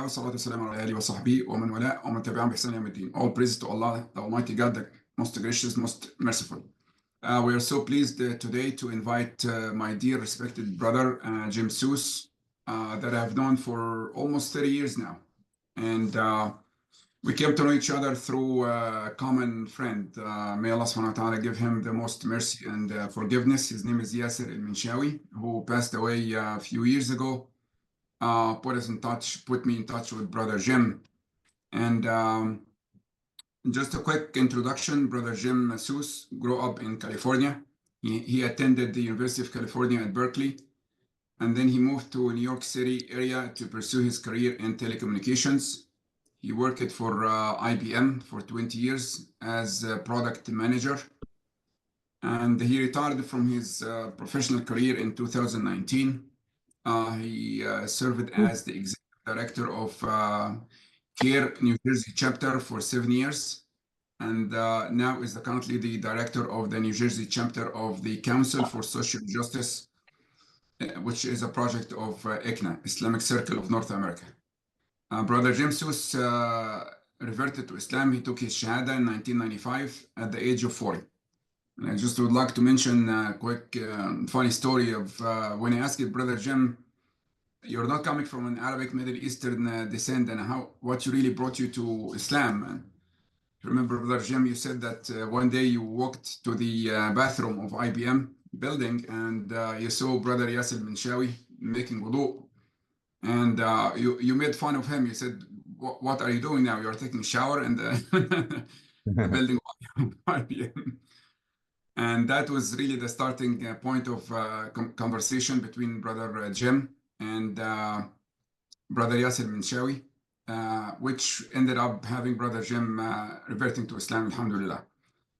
والصلاة والسلام على آله وصحبه ومن والاه ومن تبعهم بإحسان يوم الدين. All praise to Allah, the Almighty God, the most gracious, most merciful. We are so pleased today to invite my dear respected brother, Jim Seuss, that I've known for almost 30 years now. And we came to know each other through a common friend. May Allah subhanahu wa ta'ala give him the most mercy and forgiveness. His name is Yasser al-Minshawi, who passed away a few years ago. Put me in touch with Brother Jim. And just a quick introduction, Brother Jim Seuss grew up in California. He attended the University of California at Berkeley, and then he moved to New York City area to pursue his career in telecommunications. He worked for IBM for 20 years as a product manager, and he retired from his professional career in 2019. He served as the executive director of CARE New Jersey chapter for 7 years, and now is currently the director of the New Jersey chapter of the Council for Social Justice, which is a project of ICNA, Islamic Circle of North America. Brother Jim Seuss reverted to Islam. He took his Shahada in 1995 at the age of 40. And I just would like to mention a quick funny story of when I asked Brother Jim, you're not coming from an Arabic Middle Eastern descent, and what really brought you to Islam? And remember, Brother Jim, you said that one day you walked to the bathroom of IBM building and you saw Brother Yasser al-Minshawi making wudu. And you made fun of him. You said, what are you doing now? You're taking a shower in the building of IBM. And that was really the starting point of conversation between Brother Jim and Brother Yasser al-Minshawi, which ended up having Brother Jim reverting to Islam, alhamdulillah.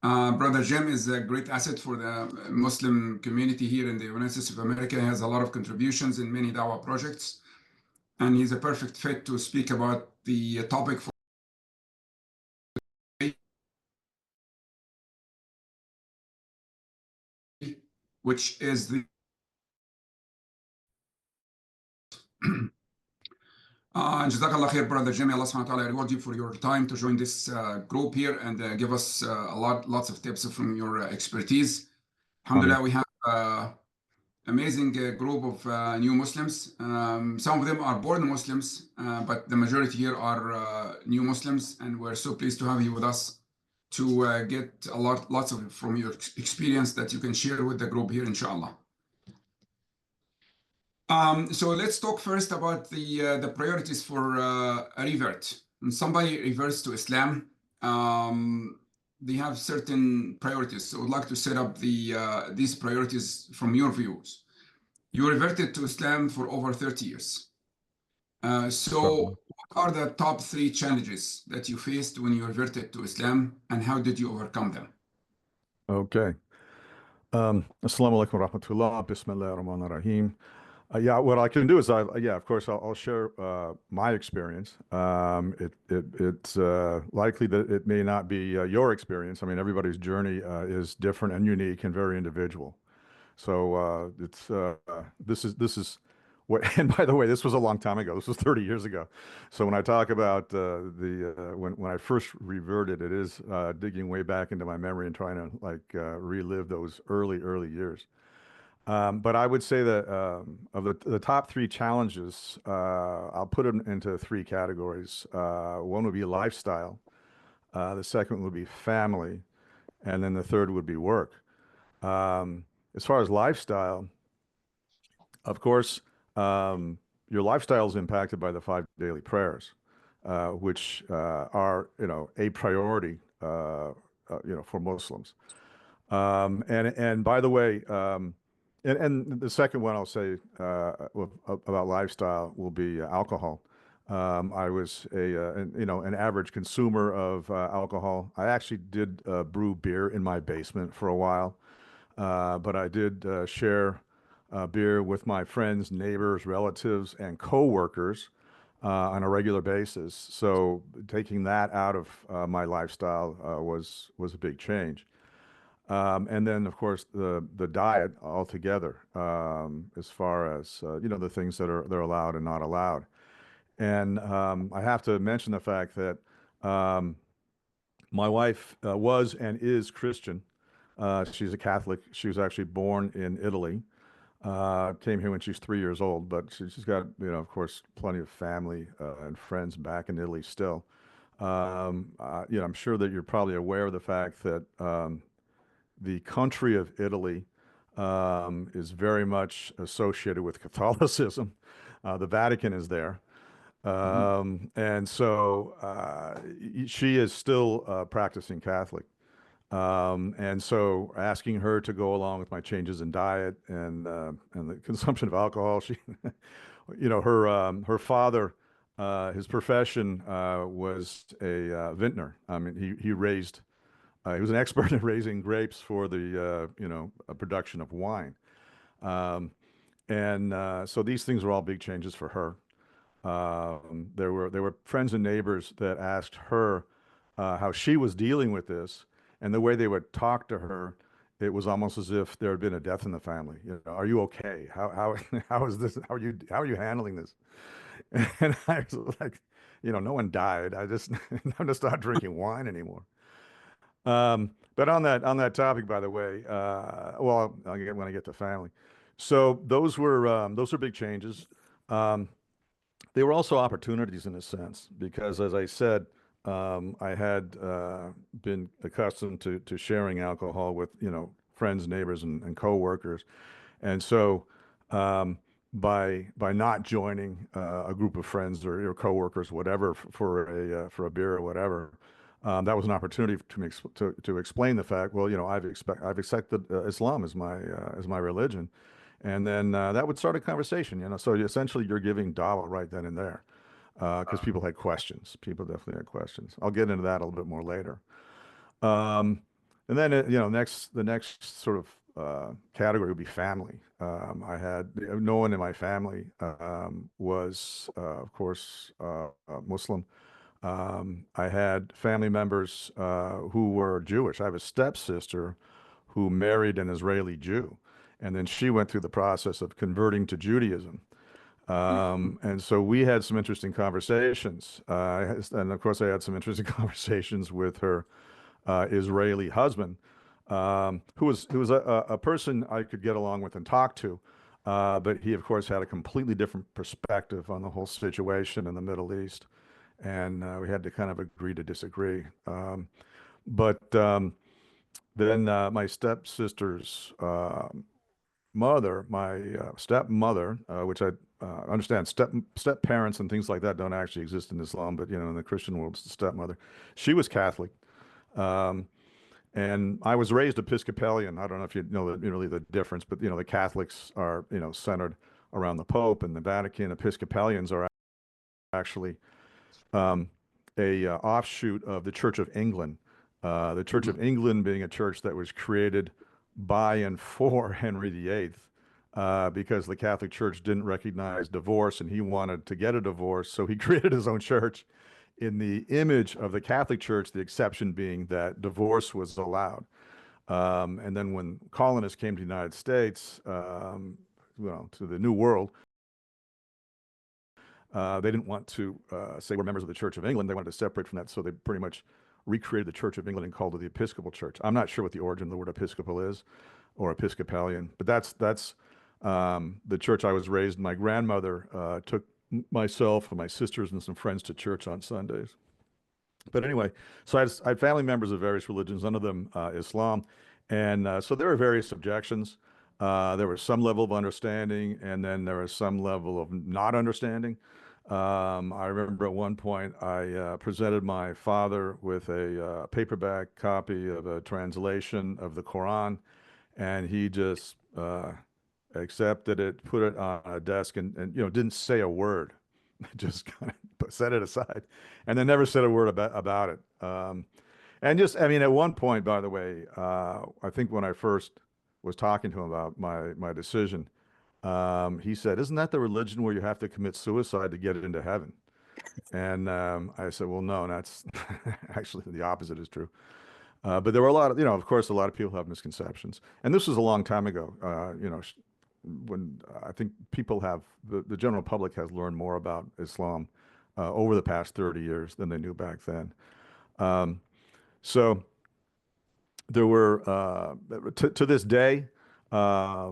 Brother Jim is a great asset for the Muslim community here in the United States of America. He has a lot of contributions in many Dawa projects, and he's a perfect fit to speak about the topic for today, which is the Jazakallah khair, Brother Jim. Allah subhanahu wa ta'ala reward you for your time to join this group here and give us lots of tips from your expertise. Alhamdulillah, we have amazing group of new Muslims. Some of them are born Muslims, but the majority here are new Muslims, and we're so pleased to have you with us to get lots of from your experience that you can share with the group here, inshallah. So let's talk first about the priorities for a revert. When somebody reverts to Islam, they have certain priorities. So I'd like to set up these priorities from your views. You reverted to Islam for over 30 years. So what are the top 3 challenges that you faced when you reverted to Islam, and how did you overcome them? Okay. Assalamu alaikum wa rahmatullah. Bismillah ar-Rahman ar-Rahim. Yeah, what I can do is, of course, I'll share my experience. It's likely that it may not be your experience. I mean, everybody's journey is different and unique and very individual. So this is what. And by the way, this was a long time ago. This was 30 years ago. So when I talk about when I first reverted, it is digging way back into my memory and trying to relive those early years. But I would say that of the top 3 challenges, I'll put them into 3 categories. One would be lifestyle, the second would be family, and then the third would be work. As far as lifestyle, of course, your lifestyle is impacted by the 5 daily prayers, which are a priority for Muslims. And by the way. And the second one I'll say about lifestyle will be alcohol. I was an average consumer of alcohol. I actually did brew beer in my basement for a while, but I did share beer with my friends, neighbors, relatives, and coworkers on a regular basis. So taking that out of my lifestyle was a big change. And then, of course, the diet altogether, as far as the things that are allowed and not allowed. And I have to mention the fact that um, my wife was and is Christian. She's a Catholic. She was actually born in Italy. Came here when she's 3 years old, but she's got, of course, plenty of family and friends back in Italy still. I'm sure that you're probably aware of the fact that the country of Italy is very much associated with Catholicism. The Vatican is there. Mhm. And so she is still practicing Catholic. And so asking her to go along with my changes in diet and the consumption of alcohol, she, her father, his profession was a vintner. I mean, he was an expert in raising grapes for the a production of wine. Um, and so these things were all big changes for her. There were friends and neighbors that asked her how she was dealing with this, and the way they would talk to her, it was almost as if there had been a death in the family. Are you okay? How how is this? How are you handling this? And I was like, no one died. I'm just not drinking wine anymore. But on that topic, by the way, well, when I get to family, so those were big changes. Um, they were also opportunities in a sense because, as I said, I had been accustomed to sharing alcohol with friends, neighbors, and coworkers, and so um, by not joining a group of friends or coworkers, whatever, for a beer or whatever, that was an opportunity to explain the fact. Well, I've accepted Islam as my religion, and then that would start a conversation. So essentially you're giving Dawa right then and there because people had questions. People definitely had questions. I'll get into that a little bit more later. Um, and then, the next sort of category would be family. I had no one in my family was, of course, Muslim. I had family members who were Jewish. I have a stepsister who married an Israeli Jew, and then she went through the process of converting to Judaism. And so we had some interesting conversations. And of course, I had some interesting conversations with her Israeli husband, who was a person I could get along with and talk to. But he, of course, had a completely different perspective on the whole situation in the Middle East. And we had to kind of agree to disagree. But then my stepsister's mother, my stepmother, which I understand step parents and things like that don't actually exist in Islam, but in the Christian world, it's the stepmother. She was Catholic, um, and I was raised Episcopalian. I don't know if you know really the difference, but the Catholics are centered around the Pope and the Vatican. Episcopalians are actually um, a offshoot of the Church of England. The Church Mhm. of England being a church that was created by and for Henry VIII, because the Catholic Church didn't recognize divorce and he wanted to get a divorce. So he created his own church in the image of the Catholic Church, the exception being that divorce was allowed. And then when colonists came to the United States, to the New World, they didn't want to say we're members of the Church of England. They wanted to separate from that, so they pretty much recreated the Church of England and called it the Episcopal Church. I'm not sure what the origin of the word Episcopal is, or Episcopalian, but that's the church I was raised in. My grandmother took myself and my sisters and some friends to church on Sundays. But anyway, so I had family members of various religions, none of them Islam, and so there were various objections. There was some level of understanding, and then there was some level of not understanding. I remember at one point I presented my father with a paperback copy of a translation of the Quran, and he just accepted it, put it on a desk, and didn't say a word. Just kind of set it aside, and then never said a word about it. And just, I mean, at one point, by the way, I think when I first was talking to him about my decision, he said, "Isn't that the religion where you have to commit suicide to get it into heaven?" And I said, "Well, no, that's actually the opposite is true." But there were a lot of, of course, a lot of people have misconceptions, and this was a long time ago. When I think people have the general public has learned more about Islam over the past 30 years than they knew back then. So there were to this day, my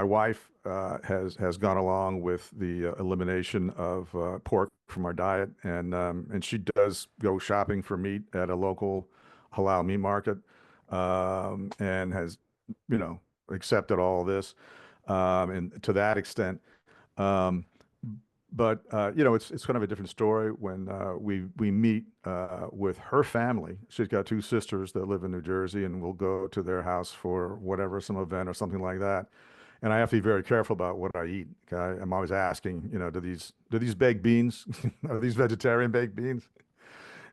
wife has gone along with the elimination of pork from our diet, and she does go shopping for meat at a local halal meat market, and has, you know, accepted all of this, and to that extent. Um, but it's kind of a different story when we meet with her family. She's got two sisters that live in New Jersey, and we'll go to their house for whatever, some event or something like that. And I have to be very careful about what I eat. Okay? I'm always asking, do these baked beans, are these vegetarian baked beans?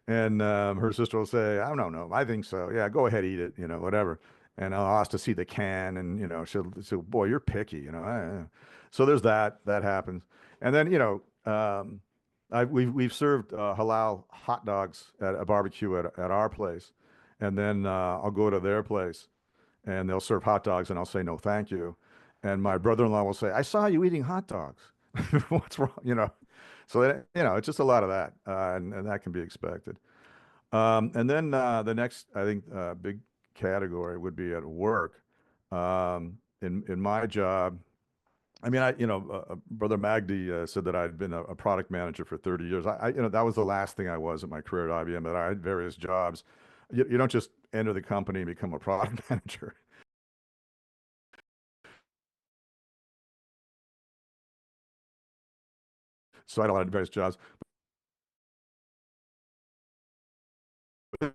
And her sister will say, I don't know. I think so. Yeah, go ahead, eat it, whatever. And I'll ask to see the can, and she'll say, boy, you're picky, So there's that happens. And then, we've served halal hot dogs at a barbecue at our place, and then I'll go to their place, and they'll serve hot dogs, and I'll say no, thank you. And my brother-in-law will say, I saw you eating hot dogs. What's wrong? So it's just a lot of that, and that can be expected. And then the next, I think, big category would be at work. In my job, I mean, Brother Magdi said that I'd been a product manager for 30 years. That was the last thing I was in my career at IBM, but I had various jobs. You don't just enter the company and become a product manager. So I had a lot of various jobs and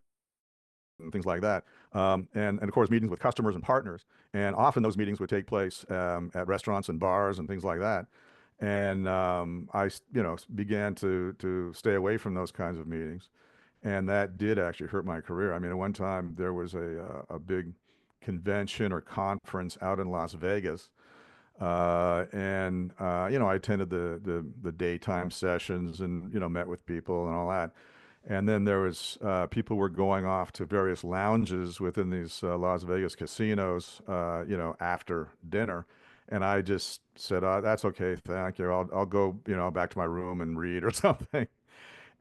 things like that. And of course, meetings with customers and partners. And often those meetings would take place at restaurants and bars and things like that. And I, began to stay away from those kinds of meetings. And that did actually hurt my career. I mean, at one time there was a big convention or conference out in Las Vegas. I attended the daytime sessions and, met with people and all that. And then there was people were going off to various lounges within these Las Vegas casinos, after dinner. And I just said, "That's okay, thank you. I'll go, back to my room and read or something."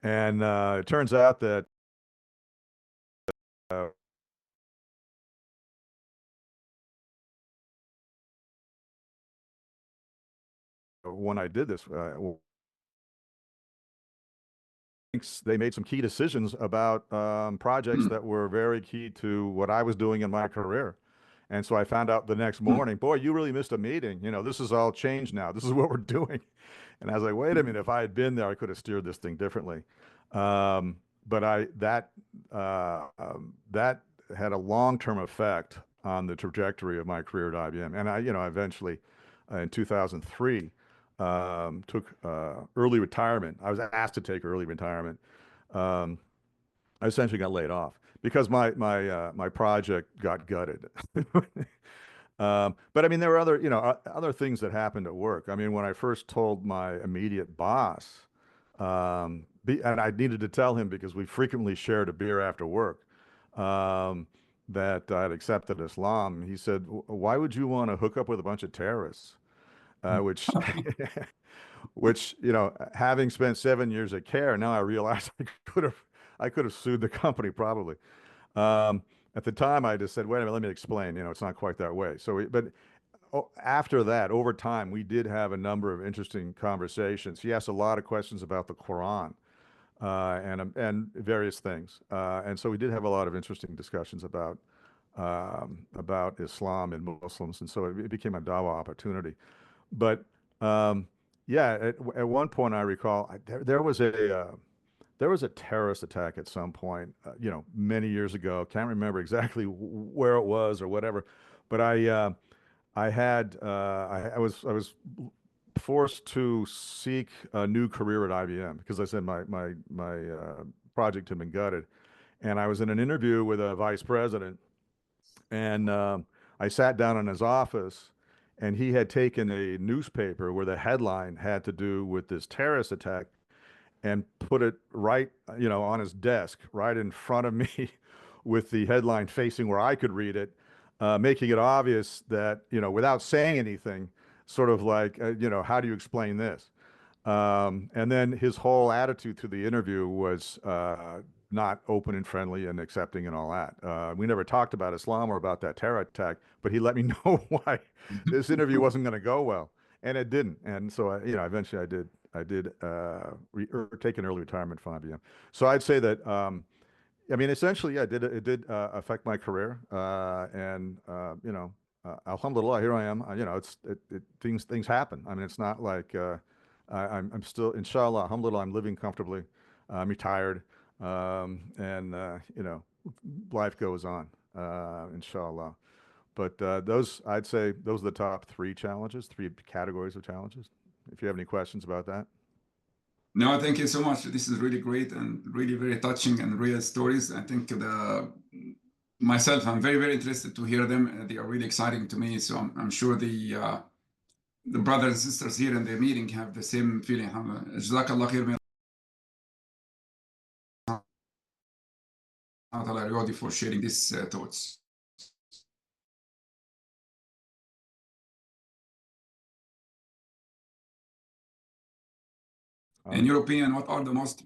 And it turns out that uh, when I did this, they made some key decisions about projects that were very key to what I was doing in my career. And so I found out the next morning, boy, you really missed a meeting. This is all changed now. This is what we're doing. And I was like, wait a minute, if I had been there, I could have steered this thing differently. But that had a long-term effect on the trajectory of my career at IBM. And I eventually, in 2003, took early retirement. I was asked to take early retirement. Um, I essentially got laid off because my project got gutted. But I mean, there were other other things that happened at work. I mean, when I first told my immediate boss, and I needed to tell him because we frequently shared a beer after work, that I had accepted Islam. He said, "Why would you want to hook up with a bunch of terrorists?" Which which, having spent 7 years at CARE, now I realize I could have sued the company probably. Um, at the time, I just said, wait a minute, let me explain. It's not quite that way. But after that, over time, we did have a number of interesting conversations. He asked a lot of questions about the Quran, and various things. And so we did have a lot of interesting discussions about Islam and Muslims. And so it became a Dawa opportunity. But yeah, at one point I recall there was a terrorist attack at some point, many years ago. Can't remember exactly where it was or whatever, but I was forced to seek a new career at IBM because I said my project had been gutted, and I was in an interview with a vice president, and I sat down in his office, and he had taken a newspaper where the headline had to do with this terrorist attack and put it right, on his desk, right in front of me, with the headline facing where I could read it, making it obvious that, without saying anything, sort of like, how do you explain this? And then his whole attitude to the interview was not open and friendly and accepting and all that. We never talked about Islam or about that terror attack, but he let me know why this interview wasn't going to go well, and it didn't. And so, eventually I did take an early retirement from IBM. So I'd say that, I mean, essentially, yeah, it did affect my career, and alhamdulillah, here I am. Things happen. I mean, it's not like I'm still, inshallah, alhamdulillah, I'm living comfortably. I'm retired, and life goes on, inshallah. But I'd say those are the top three challenges, three categories of challenges. If you have any questions about that. No, thank you so much. This is really great and really very touching and real stories. I think myself, I'm very, very interested to hear them. They are really exciting to me. So I'm sure the brothers and sisters here in the meeting have the same feeling. Jazakallah khair, may Allah Ta'ala reward you for sharing these thoughts. In your opinion, what are the most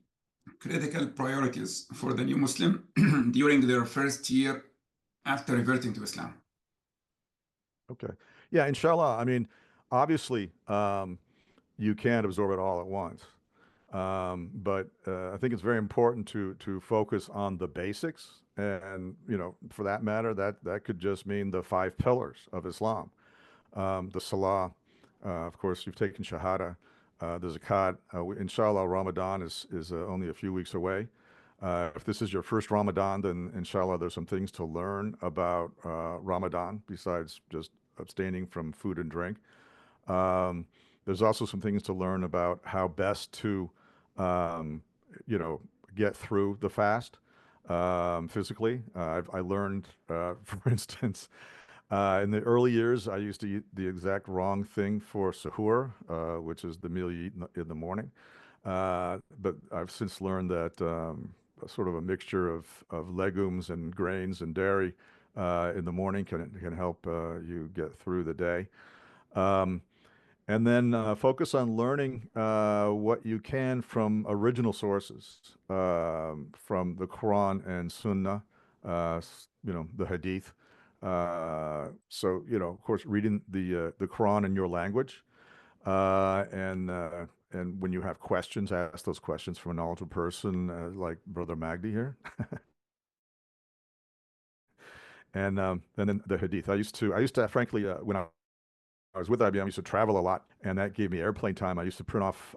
critical priorities for the new Muslim during their first year after reverting to Islam? Okay. Yeah, inshallah. I mean, obviously, you can't absorb it all at once. But I think it's very important to focus on the basics, and for that matter, that could just mean the five pillars of Islam. The Salah, of course, you've taken Shahada, the Zakat. Inshallah, Ramadan is only a few weeks away. If this is your first Ramadan, then inshallah, there's some things to learn about Ramadan besides just abstaining from food and drink. There's also some things to learn about how best to, um, get through the fast physically. I learned, for instance, in the early years, I used to eat the exact wrong thing for suhoor, which is the meal you eat in the morning. But I've since learned that sort of a mixture of legumes and grains and dairy in the morning can help you get through the day. Um, and then focus on learning what you can from original sources, from the Quran and Sunnah, the Hadith. So, of course, reading the Quran in your language, and when you have questions, ask those questions from a knowledgeable person like Brother Magdi here. And then the Hadith. I used to, frankly, when I was with IBM, I used to travel a lot, and that gave me airplane time. I used to print off,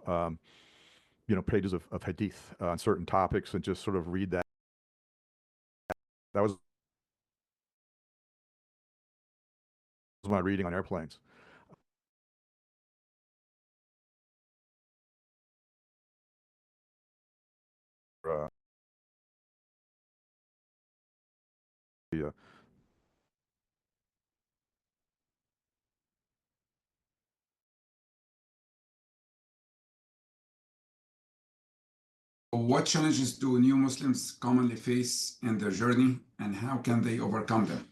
pages of Hadith on certain topics and just sort of read that. That was my reading on airplanes. Uh, the, What challenges do new Muslims commonly face in their journey, and how can they overcome them?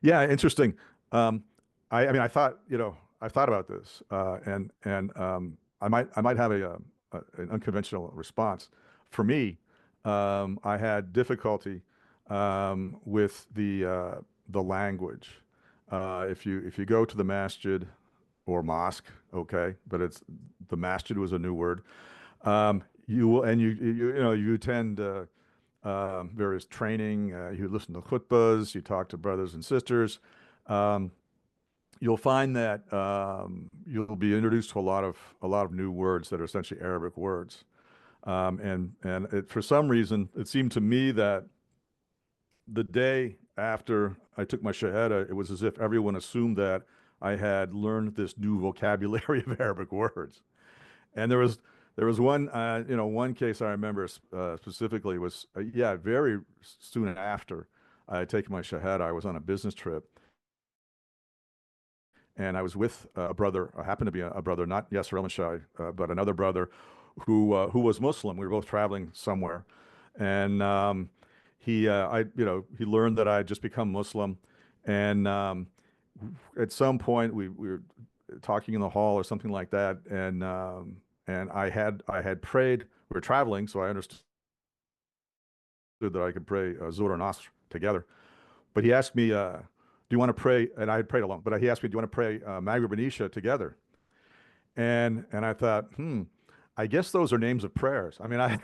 Yeah, interesting. Um, I mean, I thought about this, and I might have an unconventional response. For me, I had difficulty with the language. If you go to the masjid or mosque, okay, but it's the masjid was a new word. You will, and you attend various training. You listen to khutbas. You talk to brothers and sisters. Um, you'll find that you'll be introduced to a lot of new words that are essentially Arabic words. For some reason, it seemed to me that the day after I took my shahada, it was as if everyone assumed that I had learned this new vocabulary of Arabic words. And there was one case I remember specifically was yeah, very soon after I had taken my shahada, I was on a business trip, and I was with a brother, happened to be a brother, not Yasser El-Mashai, but another brother who was Muslim. We were both traveling somewhere, and he learned that I had just become Muslim, and at some point we were talking in the hall or something like that, and I had prayed. We were traveling, so I understood that I could pray Zuhr and Asr together. But he asked me, "Do you want to pray?" And I had prayed alone. But he asked me, "Do you want to pray Maghrib and Isha together?" And I thought, I guess those are names of prayers. I mean, I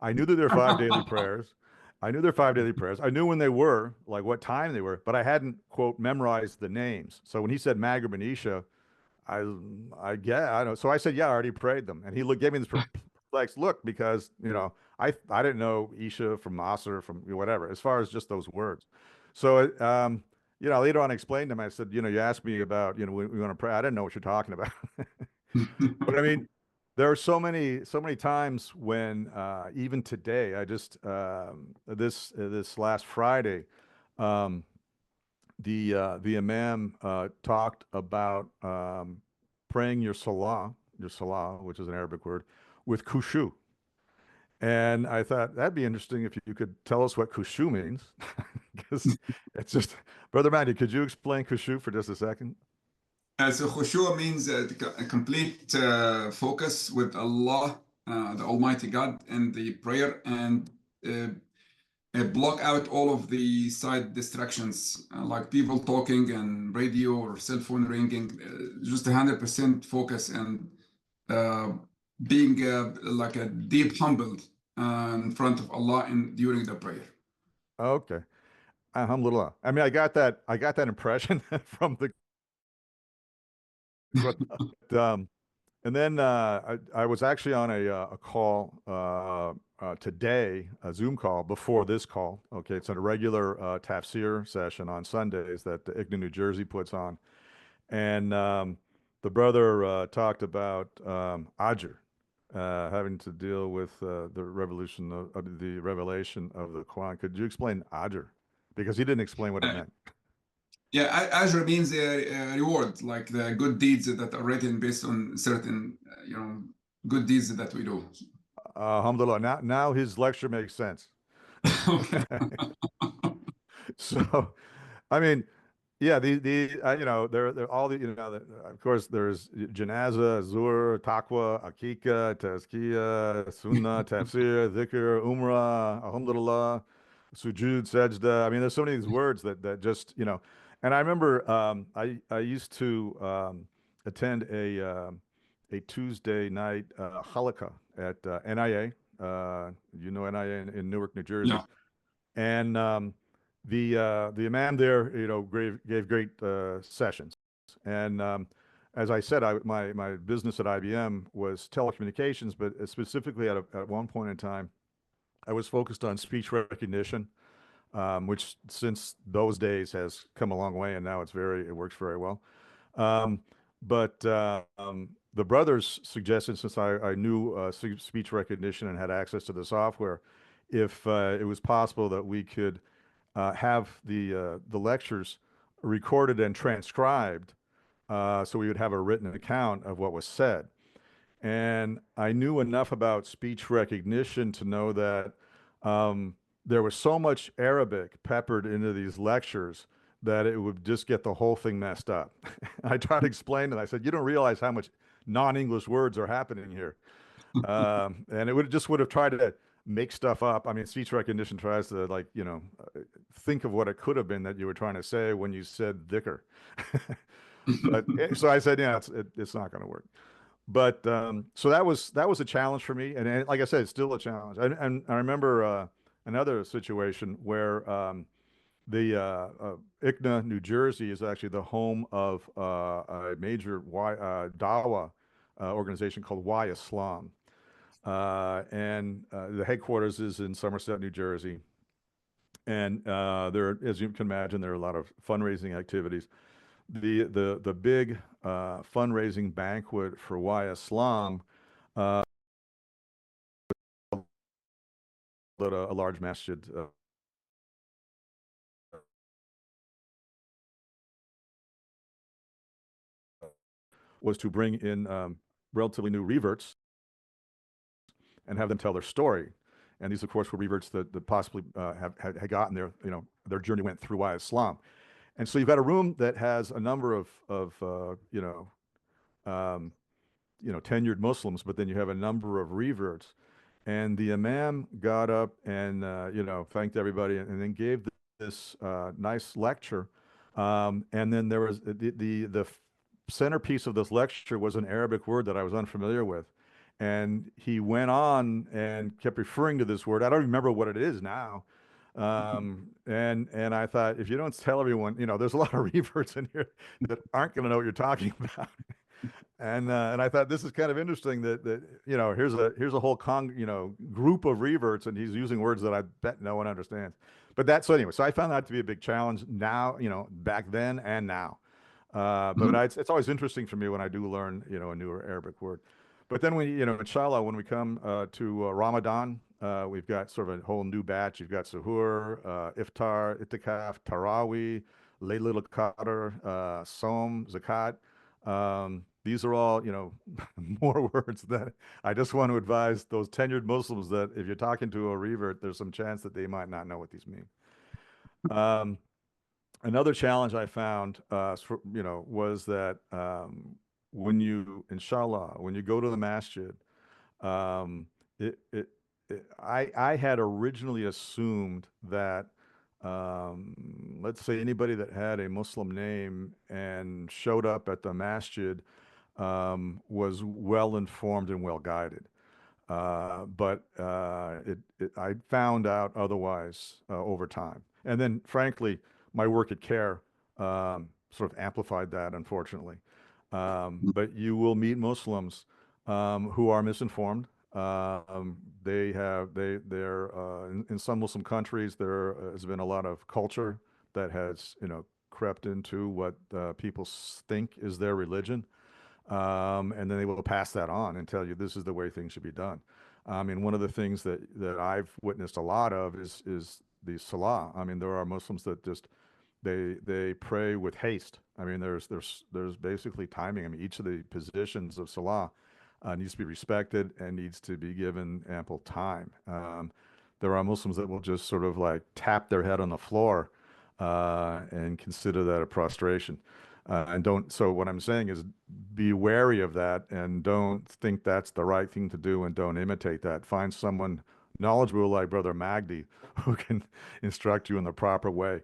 I knew that there are five daily prayers. I knew there are five daily prayers. I knew when they were, like what time they were, but I hadn't, quote, memorized the names. So when he said Maghrib and Isha, I I know. So I said, yeah, I already prayed them. And he gave me this perplexed look because, I didn't know Isha from Asr from whatever, as far as just those words. So, later on I explained to him, I said, you asked me about, we want to pray. I didn't know what you're talking about. But I mean, there are so many times when, even today, I just, this last Friday, um, the imam talked about praying your salah, which is an Arabic word, with khushu. And I thought that'd be interesting if you could tell us what khushu means, because it's just, Brother Mandy, could you explain khushu for just a second? So khushu means a complete focus with Allah, the Almighty God, in the prayer, and uh, block out all of the side distractions, like people talking and radio or cell phone ringing. Just 100% focus and uh, being like a deep humbled in front of Allah during the prayer. Okay. Alhamdulillah. I mean, I got that impression from the um, and then I was actually on a call today, a Zoom call before this call. Okay, it's a regular tafsir session on Sundays that IGNA New Jersey puts on, and the brother talked about Ajr, having to deal with the the revelation of the Quran. Could you explain Ajr? Because he didn't explain what it Uh, meant. yeah, ajr means a reward, like the good deeds that are written based on certain, good deeds that we do. Alhamdulillah. Now his lecture makes sense. Okay. So, I mean, yeah, there all the of course there's janaza, zur, taqwa, akika, tazkiya, sunnah, tafsir, dhikr, umrah, alhamdulillah, sujud, sajda. I mean, there's so many of these words that just and I remember I used to attend a Tuesday night halakha at NIA. NIA in Newark, New Jersey, Yeah. and the imam there, gave great sessions. And as I said, my business at IBM was telecommunications, but specifically at one point in time, I was focused on speech recognition, which since those days has come a long way, and now it works very well. Um, but the brothers suggested, since I knew speech recognition and had access to the software, if it was possible that we could have the lectures recorded and transcribed, so we would have a written account of what was said. And I knew enough about speech recognition to know that there was so much Arabic peppered into these lectures that it would just get the whole thing messed up. I tried to explain it. I said, you don't realize how much non-English words are happening here. And it would have tried to make stuff up. I mean, speech recognition tries to think of what it could have been that you were trying to say when you said dhikr. But so I said, yeah, it's not going to work. But so that was a challenge for me, and like I said, it's still a challenge. And I remember another situation where the ICNA, New Jersey, is actually the home of a major Dawa organization called Y Islam. And the headquarters is in Somerset, New Jersey. And as you can imagine, there are a lot of fundraising activities. The big fundraising banquet for Y Islam uh, at a large masjid was to bring in relatively new reverts and have them tell their story. And these, of course, were reverts that possibly had gotten their journey went through Y Islam. And so you've got a room that has a number of tenured Muslims, but then you have a number of reverts. And the imam got up and thanked everybody, and then gave this nice lecture. And then there was the centerpiece of this lecture was an Arabic word that I was unfamiliar with. And he went on and kept referring to this word. I don't remember what it is now. And I thought, if you don't tell everyone, there's a lot of reverts in here that aren't going to know what you're talking about. And I thought, this is kind of interesting that here's a whole group of reverts, and he's using words that I bet no one understands. But so anyway, so I found that to be a big challenge now, back then and now. But it's always interesting for me when I do learn, a newer Arabic word. But then inshallah, when we come to Ramadan, we've got sort of a whole new batch. You've got Suhoor, Iftar, Itikaf, Taraweeh, Laylatul Qadr, Som, Zakat. These are all, more words that I just want to advise those tenured Muslims that if you're talking to a revert, there's some chance that they might not know what these mean. Another challenge I found, was that when you go to the masjid, I had originally assumed that, let's say anybody that had a Muslim name and showed up at the masjid was well informed and well guided. But I found out otherwise over time. And then, frankly, my work at CARE sort of amplified that, unfortunately. But you will meet Muslims who are misinformed. They're in some Muslim countries, there has been a lot of culture that has, crept into what people think is their religion. And then they will pass that on and tell you this is the way things should be done. I mean, one of the things that I've witnessed a lot of is the salah. I mean, there are Muslims that just they pray with haste. I mean, there's basically timing. I mean, each of the positions of salah needs to be respected and needs to be given ample time. There are Muslims that will just sort of like tap their head on the floor and consider that a prostration. So what I'm saying is be wary of that and don't think that's the right thing to do, and don't imitate that. Find someone knowledgeable like Brother Magdi who can instruct you in the proper way.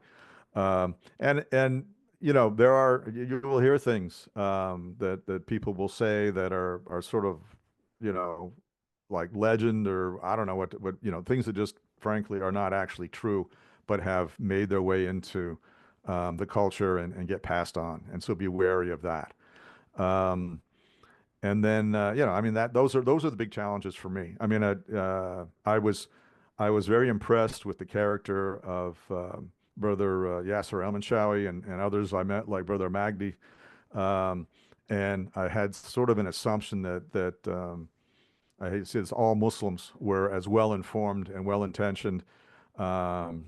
And you will hear things that people will say that are sort of, like legend, or I don't know what things that just frankly are not actually true, but have made their way into the culture and get passed on. And so be wary of that. And then, I mean, those are the big challenges for me. I mean, I was very impressed with the character of Brother Yasser El-Manshawi and others I met, like Brother Magdi. And I had sort of an assumption that I hate to say this, all Muslims were as well informed and well intentioned, and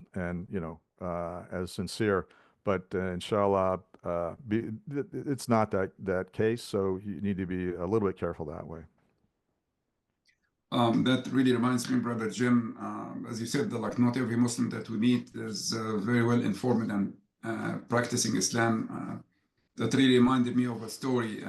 as sincere. But inshallah, it's not that case. So you need to be a little bit careful that way. That really reminds me, Brother Jim, as you said, like not every Muslim that we meet is very well informed and practicing Islam. That really reminded me of a story.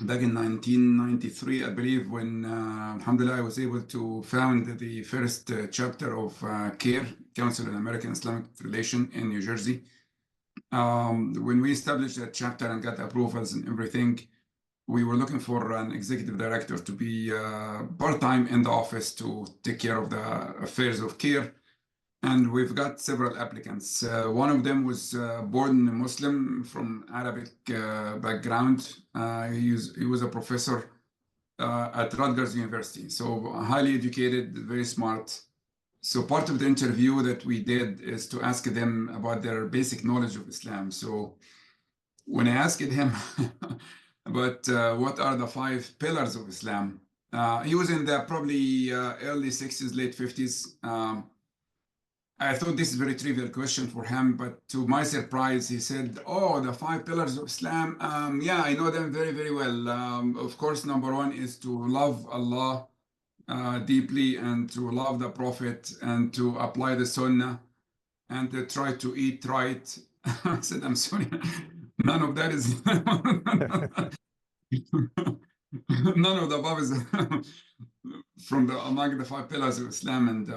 Back in 1993, I believe, when alhamdulillah, I was able to found the first chapter of CARE, Council on American Islamic Relations in New Jersey. When we established that chapter and got approvals and everything, we were looking for an executive director to be part-time in the office to take care of the affairs of CARE. And we've got several applicants. One of them was born Muslim from Arabic background. He was a professor at Rutgers University, so highly educated, very smart. So part of the interview that we did is to ask them about their basic knowledge of Islam. So when I asked him about what are the 5 pillars of Islam, he was in the probably early 60s, late 50s. I thought this is a very trivial question for him, but to my surprise, he said, "Oh, the 5 pillars of Islam. Yeah, I know them very, very well. Of course, number 1 is to love Allah deeply and to love the Prophet and to apply the Sunnah and to try to eat right I said, I'm sorry, none of that is, none of the above is from the among the five pillars of Islam. And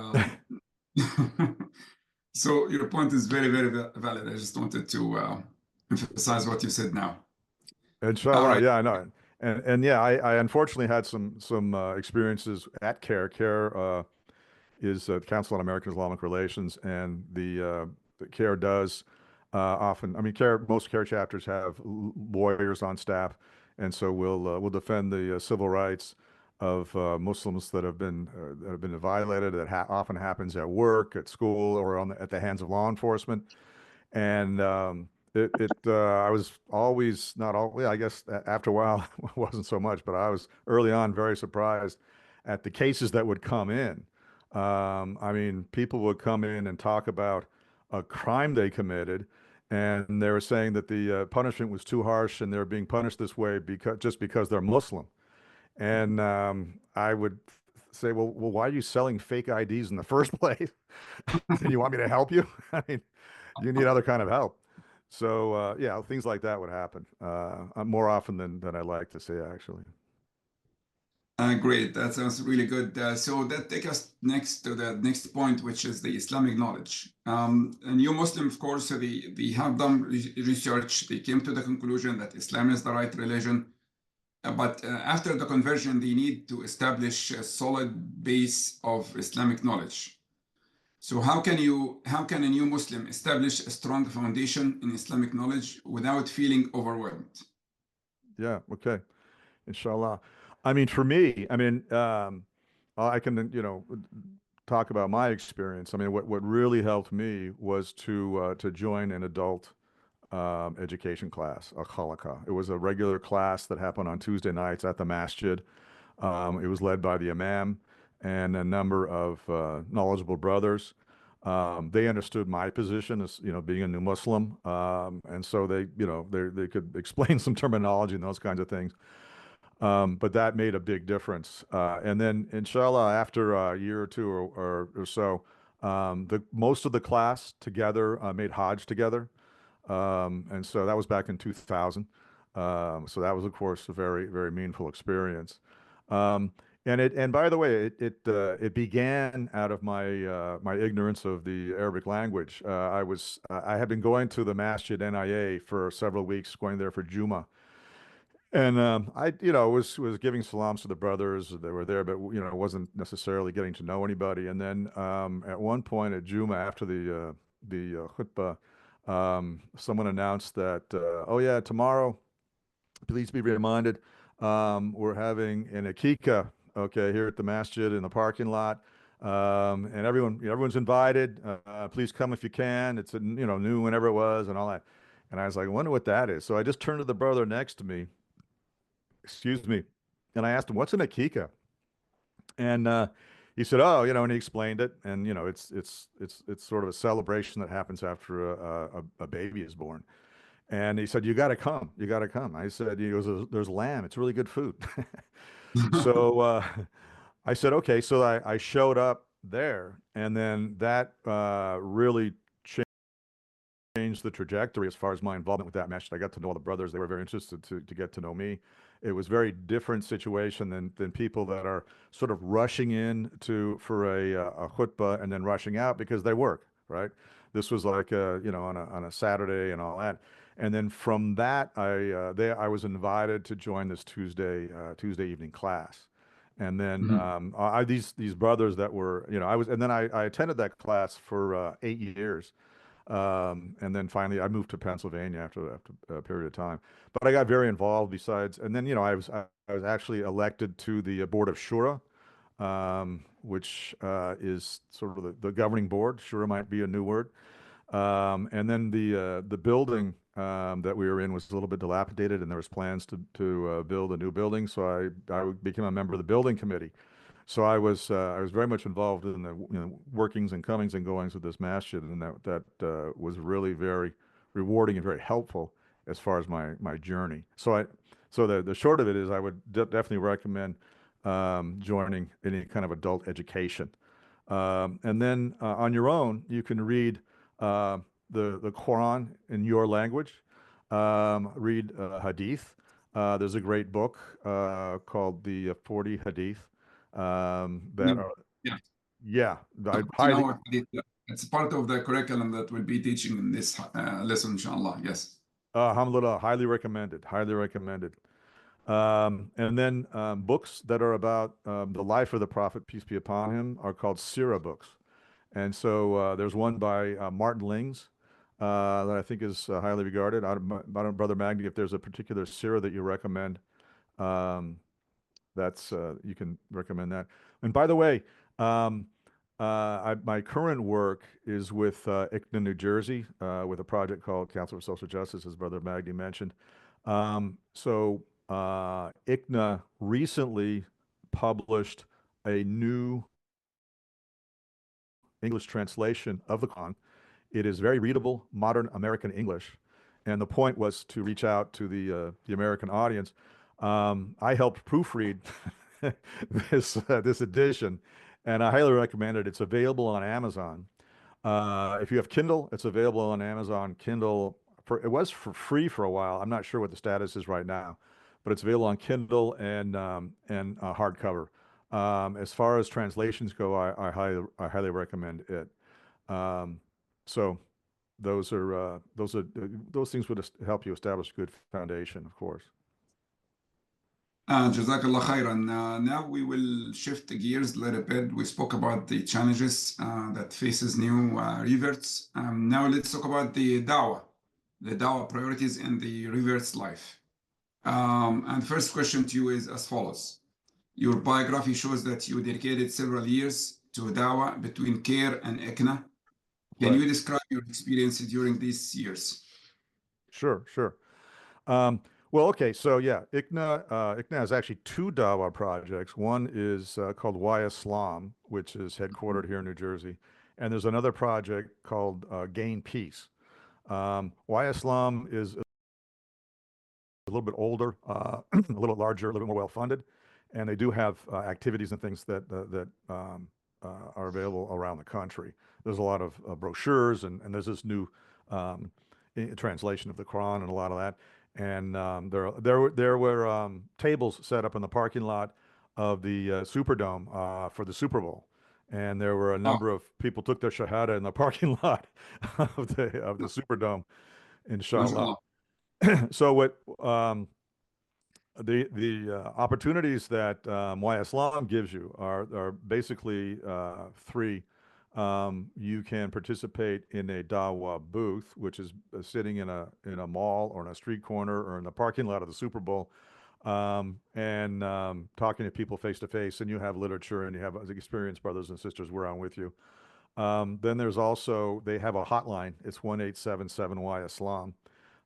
so your point is very, very valid. I just wanted to emphasize what you said now. All Inshallah, right. yeah, I know. And yeah, I unfortunately had some experiences at CARE. CARE is the Council on American Islamic Relations, and the CARE does often. I mean, CARE most CARE chapters have lawyers on staff, and so we'll defend the civil rights of Muslims that have been violated. That often happens at work, at school, or at the hands of law enforcement. And I was always not all, yeah, I guess after a while it wasn't so much, but I was early on very surprised at the cases that would come in. I mean, people would come in and talk about a crime they committed, and they were saying that the punishment was too harsh and they're being punished this way because they're Muslim. And I would say, well, why are you selling fake IDs in the first place? And you want me to help you? I mean, you need other kind of help. So yeah, things like that would happen more often than I like to say, actually. Great. That sounds really good. So that takes us next to the next point, which is the Islamic knowledge. And you Muslim, of course, they have done research. They came to the conclusion that Islam is the right religion. But after the conversion, they need to establish a solid base of Islamic knowledge. So how can a new Muslim establish a strong foundation in Islamic knowledge without feeling overwhelmed? Yeah. Okay. Inshallah. I mean, for me, I mean, I can, talk about my experience. I mean, what really helped me was to join an adult education class, a halakha. It was a regular class that happened on Tuesday nights at the masjid. It was led by the imam and a number of knowledgeable brothers. They understood my position as, being a new Muslim, and so they could explain some terminology and those kinds of things. But that made a big difference. And then, inshallah, after a year or two or so, the most of the class together made Hajj together. And so that was back in 2000. So that was, of course, a very, very meaningful experience. Um, and by the way, it began out of my ignorance of the Arabic language. I had been going to the Masjid NIA for several weeks, going there for Juma. And I, was giving salams to the brothers that were there, but wasn't necessarily getting to know anybody. And then at one point at Juma, after the khutbah, someone announced that, oh yeah, tomorrow, please be reminded, we're having an akika, okay, here at the masjid in the parking lot. And everyone's invited. Please come if you can. It's noon whenever it was and all that. And I was like, I wonder what that is. So I just turned to the brother next to me, excuse me, and I asked him, what's an akika? And he said, oh, and he explained it. And it's sort of a celebration that happens after a baby is born. And he said, you got to come. You got to come. I said, he goes, there's lamb. It's really good food. So I said, okay. So I showed up there, and then that really changed the trajectory as far as my involvement with that match. I got to know all the brothers. They were very interested to get to know me. It was very different situation than people that are sort of rushing in for a khutbah and then rushing out because they work, right? This was like on a Saturday and all that. And then from that, I was invited to join this Tuesday evening class. And then Mhm. these brothers that were, I attended that class for 8 years. And then finally, I moved to Pennsylvania after a period of time. But I got very involved besides, and then, I was actually elected to the Board of Shura, which is sort of the governing board. Shura might be a new word. And then the building that we were in was a little bit dilapidated, and there was plans to build a new building. So I became a member of the building committee. So I was very much involved in the workings and comings and goings of this masjid, and that was really very rewarding and very helpful as far as my journey. So the short of it is I would definitely recommend joining any kind of adult education. And then on your own, you can read the Quran in your language, read Hadith. There's a great book called the 40 Hadith that Mm. are, Yeah. yeah, I 14 highly, hour hadith. Yeah. It's part of the curriculum that we'll be teaching in this lesson, inshallah. Yes. alhamdulillah, highly recommended, highly recommended. And then books that are about the life of the Prophet, peace be upon him, are called Sirah books. And so there's one by Martin Lings that I think is highly regarded. I don't, Brother Magni, if there's a particular Sirah that you recommend, um, that's you can recommend that. And by the way, my current work is with ICNA, New Jersey, with a project called Council for Social Justice, as Brother Magni mentioned. ICNA recently published a new English translation of the Quran. It is very readable, modern American English, and the point was to reach out to the American audience. I helped proofread this edition, and I highly recommend it. It's available on Amazon. If you have Kindle, it's available on Amazon Kindle. It was for free for a while. I'm not sure what the status is right now, but it's available on Kindle and hardcover. As far as translations go, I highly recommend it. Um, so those things would help you establish a good foundation, of course. Jazakallah khairan. Now we will shift gears a little bit. We spoke about the challenges that faces new reverts. Now let's talk about the Dawa priorities in the revert's life. And first question to you is as follows. Your biography shows that you dedicated several years to Dawa between CARE and ICNA. Can Right. you describe your experience during these years? Sure, sure. Um, well, okay, so yeah, ICNA has actually two Dawa projects. One is called Why Islam, which is headquartered here in New Jersey, and there's another project called Gain Peace. Why Islam is a little bit older, a little larger, a little more well-funded, and they do have activities and things that are available around the country. There's a lot of brochures, and there's this new um, translation of the Quran and a lot of that. And there were tables set up in the parking lot of the Superdome for the Super Bowl, and there were a Oh, number of people took their shahada in the parking lot of the Superdome, inshallah. mashallah. So what the opportunities that Why Islam gives you are basically three. You can participate in a Dawa booth, which is sitting in a mall or in a street corner or in the parking lot of the Super Bowl, and talking to people face to face. And you have literature and you have experienced brothers and sisters. We're on with you. Then there's also they have a hotline. It's 1-877 Why Islam.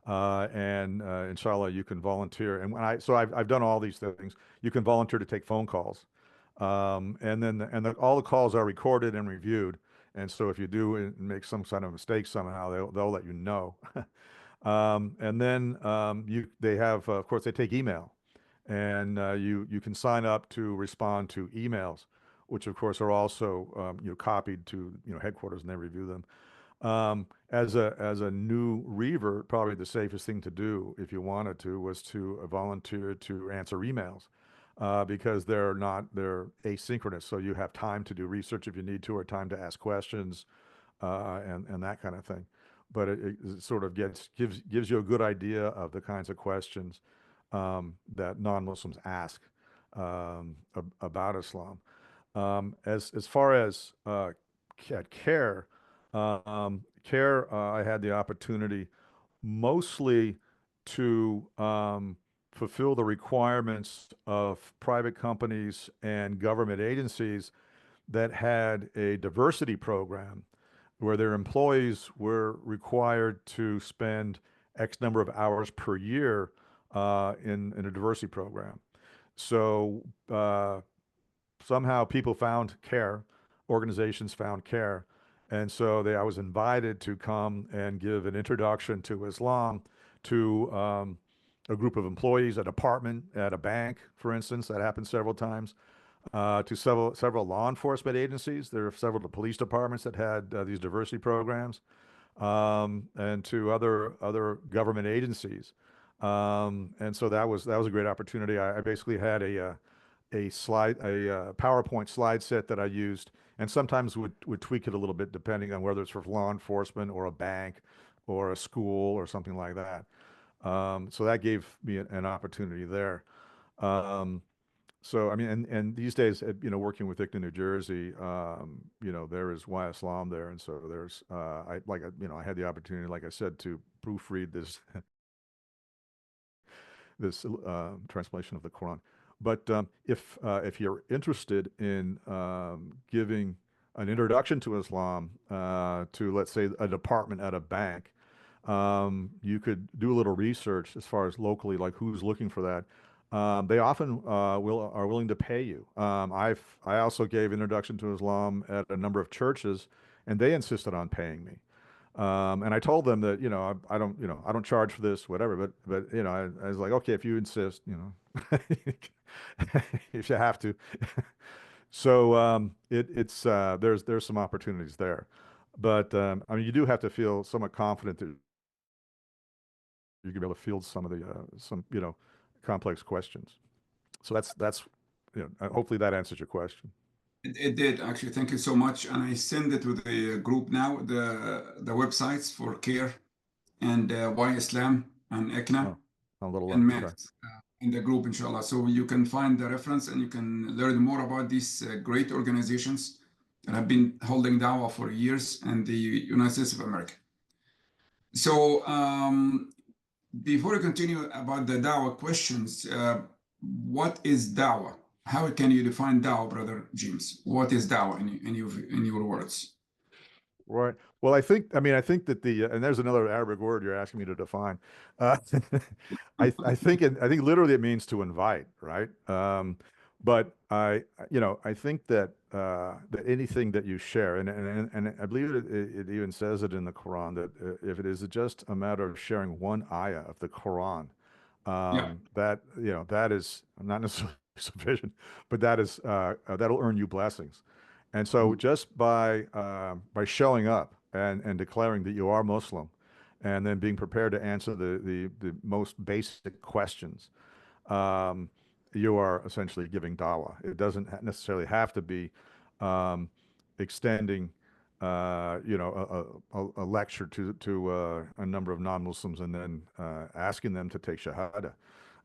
And inshallah, you can volunteer. And I've done all these things. You can volunteer to take phone calls, and then all the calls are recorded and reviewed. And so if you do make some kind of mistake somehow, they'll let you know. And then they have, of course, they take email, and you can sign up to respond to emails, which of course are also copied to headquarters, and they review them. As a new revert, probably the safest thing to do if you wanted to was to volunteer to answer emails, because they're asynchronous, so you have time to do research if you need to, or time to ask questions, and that kind of thing. But it sort of gives you a good idea of the kinds of questions that non-Muslims ask about Islam. As far as at CARE. CARE, I had the opportunity mostly to fulfill the requirements of private companies and government agencies that had a diversity program where their employees were required to spend X number of hours per year in a diversity program. So somehow people found CARE, organizations found CARE, and so I was invited to come and give an introduction to Islam to a group of employees, a department at a bank, for instance. That happened several times. To several law enforcement agencies. There are several police departments that had these diversity programs. and to other government agencies. And so that was a great opportunity. I basically had a PowerPoint slide set that I used, and sometimes would tweak it a little bit depending on whether it's for law enforcement or a bank or a school or something like that. So that gave me an opportunity there. Um, so I mean, and these days, working with ICNA New Jersey, there is Y Islam there, and so there's I had the opportunity, like I said, to proofread this translation of the Quran. But if you're interested in giving an introduction to Islam to, let's say, a department at a bank, you could do a little research as far as locally, like who's looking for that. They often are willing to pay you. I also gave introduction to Islam at a number of churches, and they insisted on paying me. And I told them that, I don't charge for this, whatever. But I was like, okay, if you insist, if you have to. So it's there's some opportunities there, but I mean, you do have to feel somewhat confident that you're gonna be able to field some of the complex questions. So that's hopefully that answers your question. It did actually. Thank you so much. And I send it to the group now, the websites for CARE and Y Islam and Oh, ICNA a little and low. Okay. Math in the group, inshallah. So you can find the reference and you can learn more about these great organizations that have been holding Dawa for years in the United States of America. So before we continue about the Dawa questions, what is Dawa? How can you define Dawa, Brother James? What is Dawa in your words? Right. Well, I think that and there's another Arabic word you're asking me to define. Uh, I think literally it means to invite, right? But I think that that anything that you share, and I believe it even says it in the Quran that if it is just a matter of sharing one ayah of the Quran, Yeah. that is not necessarily sufficient, but that'll earn you blessings. And so just by showing up and declaring that you are Muslim, and then being prepared to answer the most basic questions, um, you are essentially giving dawah. It doesn't necessarily have to be extending, a lecture to a number of non-Muslims and then asking them to take shahada.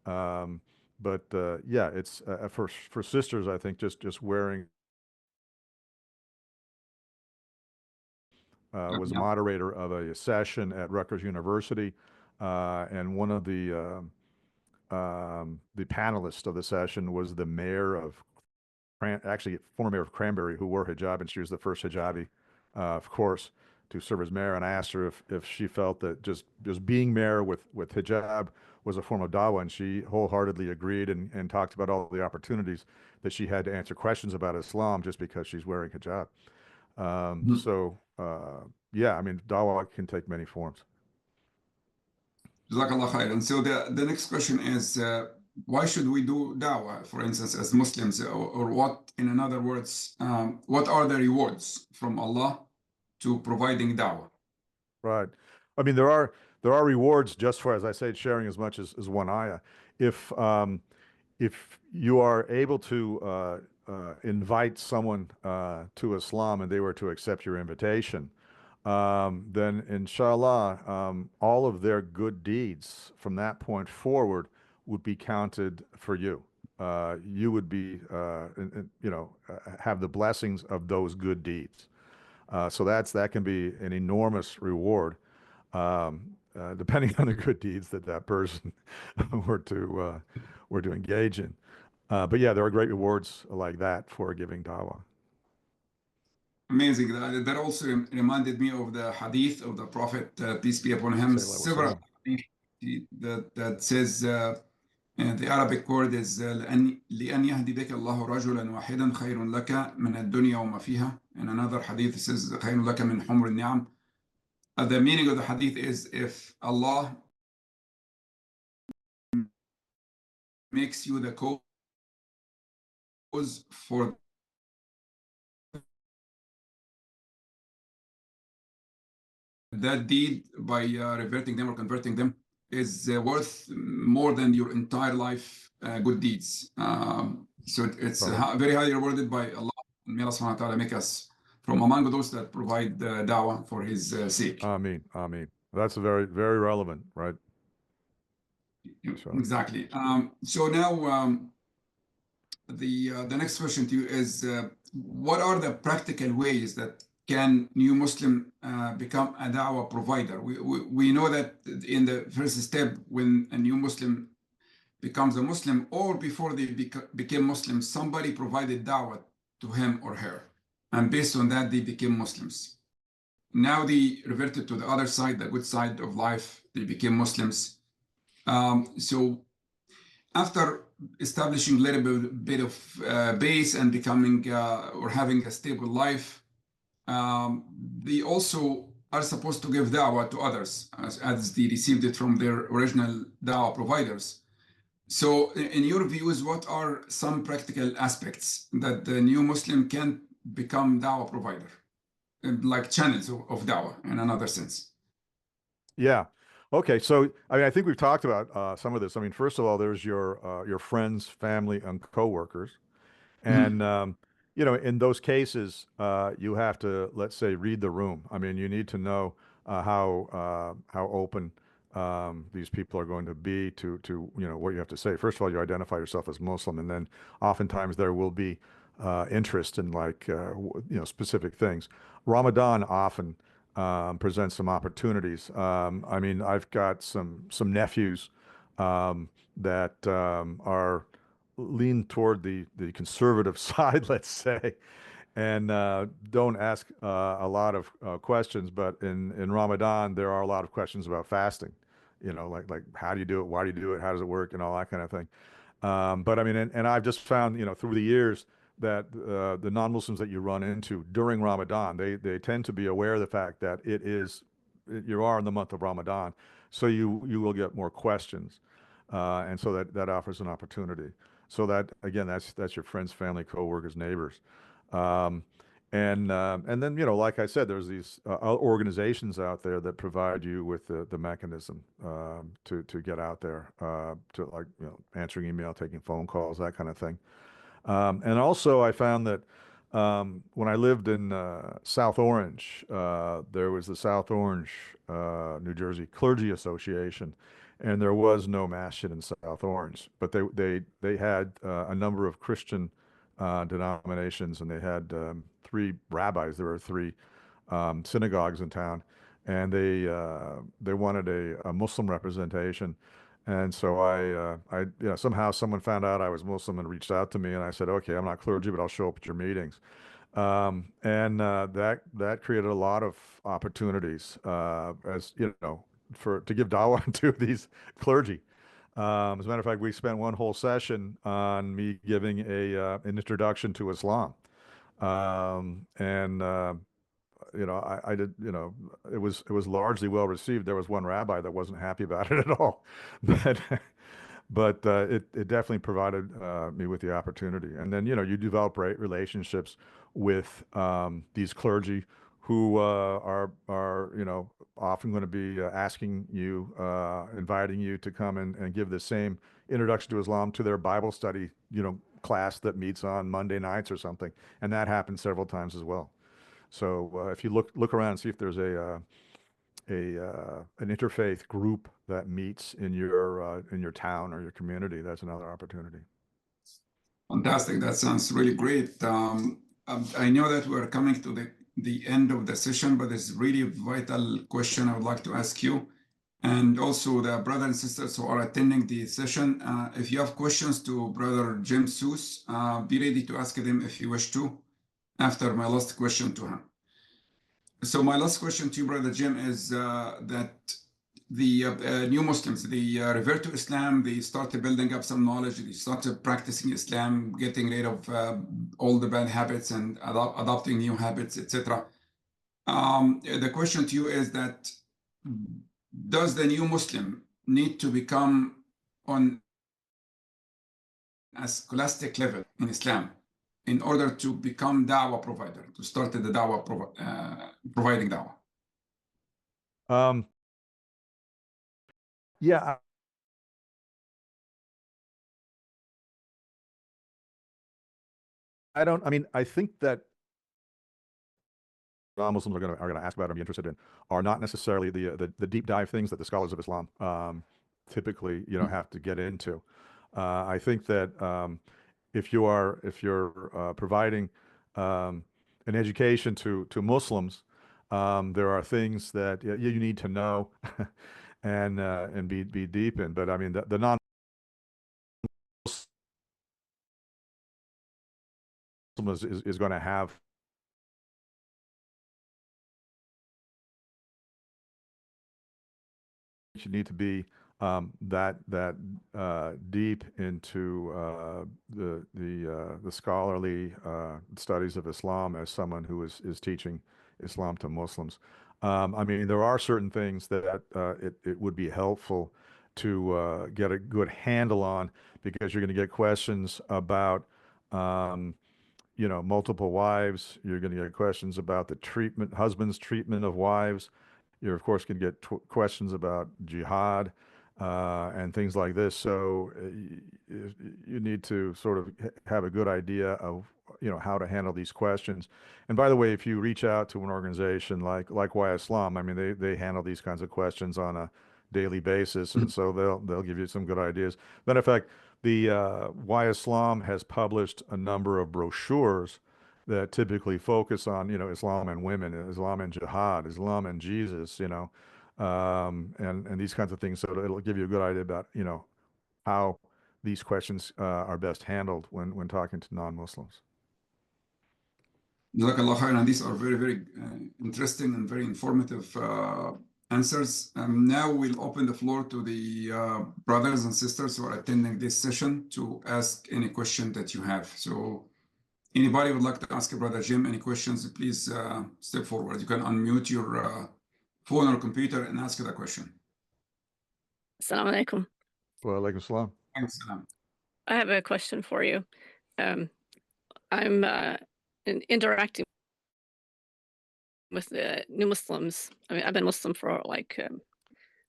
Um, but yeah, it's for sisters, I think just wearing was a Yeah. moderator of a session at Rutgers University, and one of the panelists of the session was the mayor of actually former mayor of Cranberry, who wore hijab, and she was the first hijabi, of course, to serve as mayor. And I asked her if she felt that just being mayor with hijab was a form of dawah, and she wholeheartedly agreed and talked about all the opportunities that she had to answer questions about Islam just because she's wearing hijab. Mhm. Yeah, I mean, dawah can take many forms. Jazakallah khair. And so the next question is, why should we do dawah, for instance, as Muslims, or what, in other words, what are the rewards from Allah to providing dawah? Right. I mean, there are rewards just for, as I say, sharing as much as one ayah. If you are able to invite someone to Islam and they were to accept your invitation, then inshallah, all of their good deeds from that point forward would be counted for you. You would be, have the blessings of those good deeds. So that can be an enormous reward, depending on the good deeds that person were to engage in. But yeah, there are great rewards like that for giving dawah. Amazing. That also reminded me of the hadith of the Prophet, peace be upon him, Say la several wasalam. hadith that says, the Arabic word is لأن يهدي بك الله رجلا واحدا خير لك من الدنيا وما فيها. In another hadith it says خير لك من حمر النعم. The meaning of the hadith is, if Allah makes you the cause for that deed by reverting them or converting them is worth more than your entire life good deeds. So it's very highly rewarded by Allah. May Allah subhanahu wa ta'ala make us from among those that provide dawah for his sake. Ameen, ameen. That's very, very relevant, right? Exactly. So now the next question to you is, what are the practical ways that can new Muslim become a da'wah provider? We know that in the first step, when a new Muslim becomes a Muslim, or before they became Muslim, somebody provided da'wah to him or her. And based on that, they became Muslims. Now they reverted to the other side, the good side of life. They became Muslims. So after establishing a little bit of base and becoming or having a stable life, they also are supposed to give da'wah to others as they received it from their original da'wah providers. So in your views, what are some practical aspects that the new Muslim can become da'wah provider, like channels of da'wah in another sense? Yeah. Okay. So, I mean, I think we've talked about some of this. I mean, first of all, there's your friends, family, and coworkers. And, you know, in those cases, you have to, let's say, read the room. I mean, you need to know how open these people are going to be to you know, what you have to say. First of all, you identify yourself as Muslim, and then oftentimes there will be interest in like, you know, specific things. Ramadan often presents some opportunities. I mean, I've got some nephews that are lean toward the conservative side, let's say, and don't ask a lot of questions. But in Ramadan, there are a lot of questions about fasting. You know, like how do you do it? Why do you do it? How does it work? And all that kind of thing. But I mean, and I've just found, you know, through the years that the non-Muslims that you run into during Ramadan, they tend to be aware of the fact that you are in the month of Ramadan, so you will get more questions, and so that offers an opportunity. So that again, that's your friends, family, coworkers, neighbors, and then, you know, like I said, there's these organizations out there that provide you with the mechanism to get out there, to, like, you know, answering email, taking phone calls, that kind of thing. And also, I found that when I lived in South Orange, there was the South Orange, New Jersey Clergy Association, and there was no masjid in South Orange, but they had a number of Christian denominations, and they had three rabbis. There were three synagogues in town, and they wanted a Muslim representation. And so you know, somehow someone found out I was Muslim and reached out to me, and I said, okay, I'm not clergy, but I'll show up at your meetings. And that created a lot of opportunities, as you know, to give dawah to these clergy. As a matter of fact, we spent one whole session on me giving an introduction to Islam. And you know, I did, you know, it was largely well received. There was one rabbi that wasn't happy about it at all, but it definitely provided me with the opportunity. And then, you know, you develop relationships with these clergy who are you know, often going to be asking you, inviting you to come and give the same introduction to Islam to their Bible study, you know, class that meets on Monday nights or something. And that happened several times as well. So if you look around and see if there's an interfaith group that meets in your town or your community, that's another opportunity. Fantastic. That sounds really great. I know that we're coming to the end of the session, but there's really a vital question I would like to ask you. And also the brothers and sisters who are attending the session, if you have questions to Brother Jim Seuss, be ready to ask them if you wish to, after my last question to him. So my last question to you, Brother Jim, is that the new Muslims, they revert to Islam, they started building up some knowledge, they started practicing Islam, getting rid of all the bad habits and adopting new habits, etc. The question to you is that, does the new Muslim need to become on a scholastic level in Islam in order to become da'wah provider, to start the da'wah providing da'wah? Um, yeah, I don't. I mean, I think that non-Muslims are gonna ask about and be interested in are not necessarily the deep dive things that the scholars of Islam typically have to get into. I think that if you're providing an education to Muslims, there are things that you need to know and be deep in. But I mean, the non-Muslim is going to have you need to be that deep into the scholarly studies of Islam as someone who is teaching Islam to Muslims. I mean, there are certain things that it would be helpful to get a good handle on because you're going to get questions about multiple wives. You're going to get questions about the husband's treatment of wives. You're, of course, going to get questions about jihad and things like this. So you need to sort of have a good idea of, how to handle these questions. And by the way, if you reach out to an organization like Why Islam, I mean, they handle these kinds of questions on a daily basis, and so they'll give you some good ideas. Matter of fact, the Why Islam has published a number of brochures that typically focus on, Islam and women, Islam and jihad, Islam and Jesus, and these kinds of things. So it'll give you a good idea about, how these questions are best handled when talking to non-Muslims. Jazakallah khair, and these are very, very interesting and very informative answers. Now we'll open the floor to the brothers and sisters who are attending this session to ask any question that you have. So anybody would like to ask Brother Jim any questions, please step forward. You can unmute your phone or computer and ask the question. Assalamu alaikum. Wa alaikum salam. I have a question for you. I'm interacting with the new Muslims. I mean, I've been Muslim for like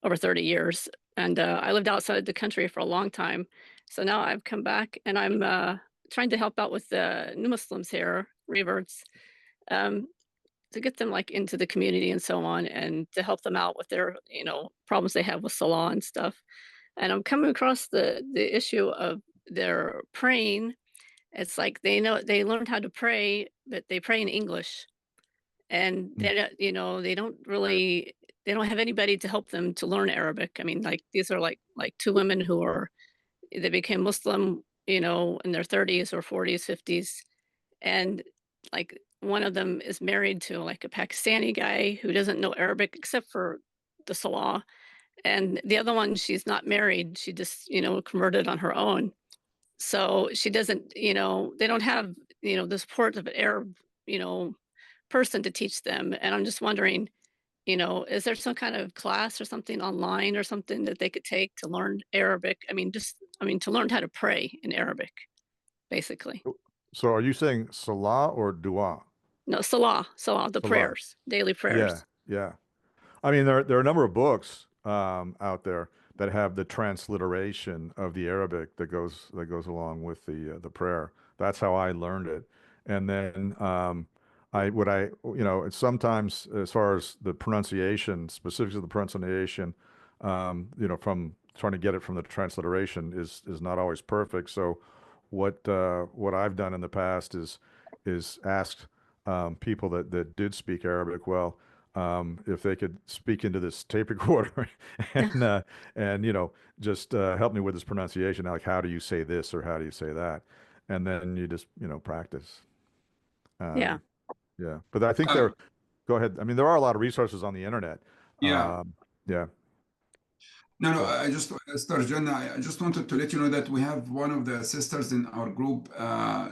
over 30 years, and I lived outside the country for a long time. So now I've come back, and I'm trying to help out with the new Muslims here, reverts, to get them like into the community and so on, and to help them out with their problems they have with Salah and stuff. And I'm coming across the issue of their praying. It's like they learned how to pray, but they pray in English, and they don't have anybody to help them to learn Arabic. I mean, like these are like two women they became Muslim, in their 30s or 40s, 50s, and like one of them is married to like a Pakistani guy who doesn't know Arabic except for the Salah, and the other one, she's not married. She just converted on her own. So she doesn't, they don't have, the support of an Arab, person to teach them. And I'm just wondering, is there some kind of class or something online or something that they could take to learn Arabic? I mean, to learn how to pray in Arabic, basically. So are you saying Salah or Dua? No, Salah, the Salah. prayers, daily prayers. Yeah. I mean, there are a number of books out there that have the transliteration of the Arabic that goes along with the prayer. That's how I learned it. And then it's sometimes as far as the pronunciation, specifics of the pronunciation, from trying to get it from the transliteration is not always perfect. So what I've done in the past is asked people that did speak Arabic well, if they could speak into this tape recorder and just help me with this pronunciation, like how do you say this or how do you say that, and then you just practice. Yeah. But I think go ahead. I mean, there are a lot of resources on the internet. Yeah. Yeah. No, Sister Jannah, I just wanted to let you know that we have one of the sisters in our group.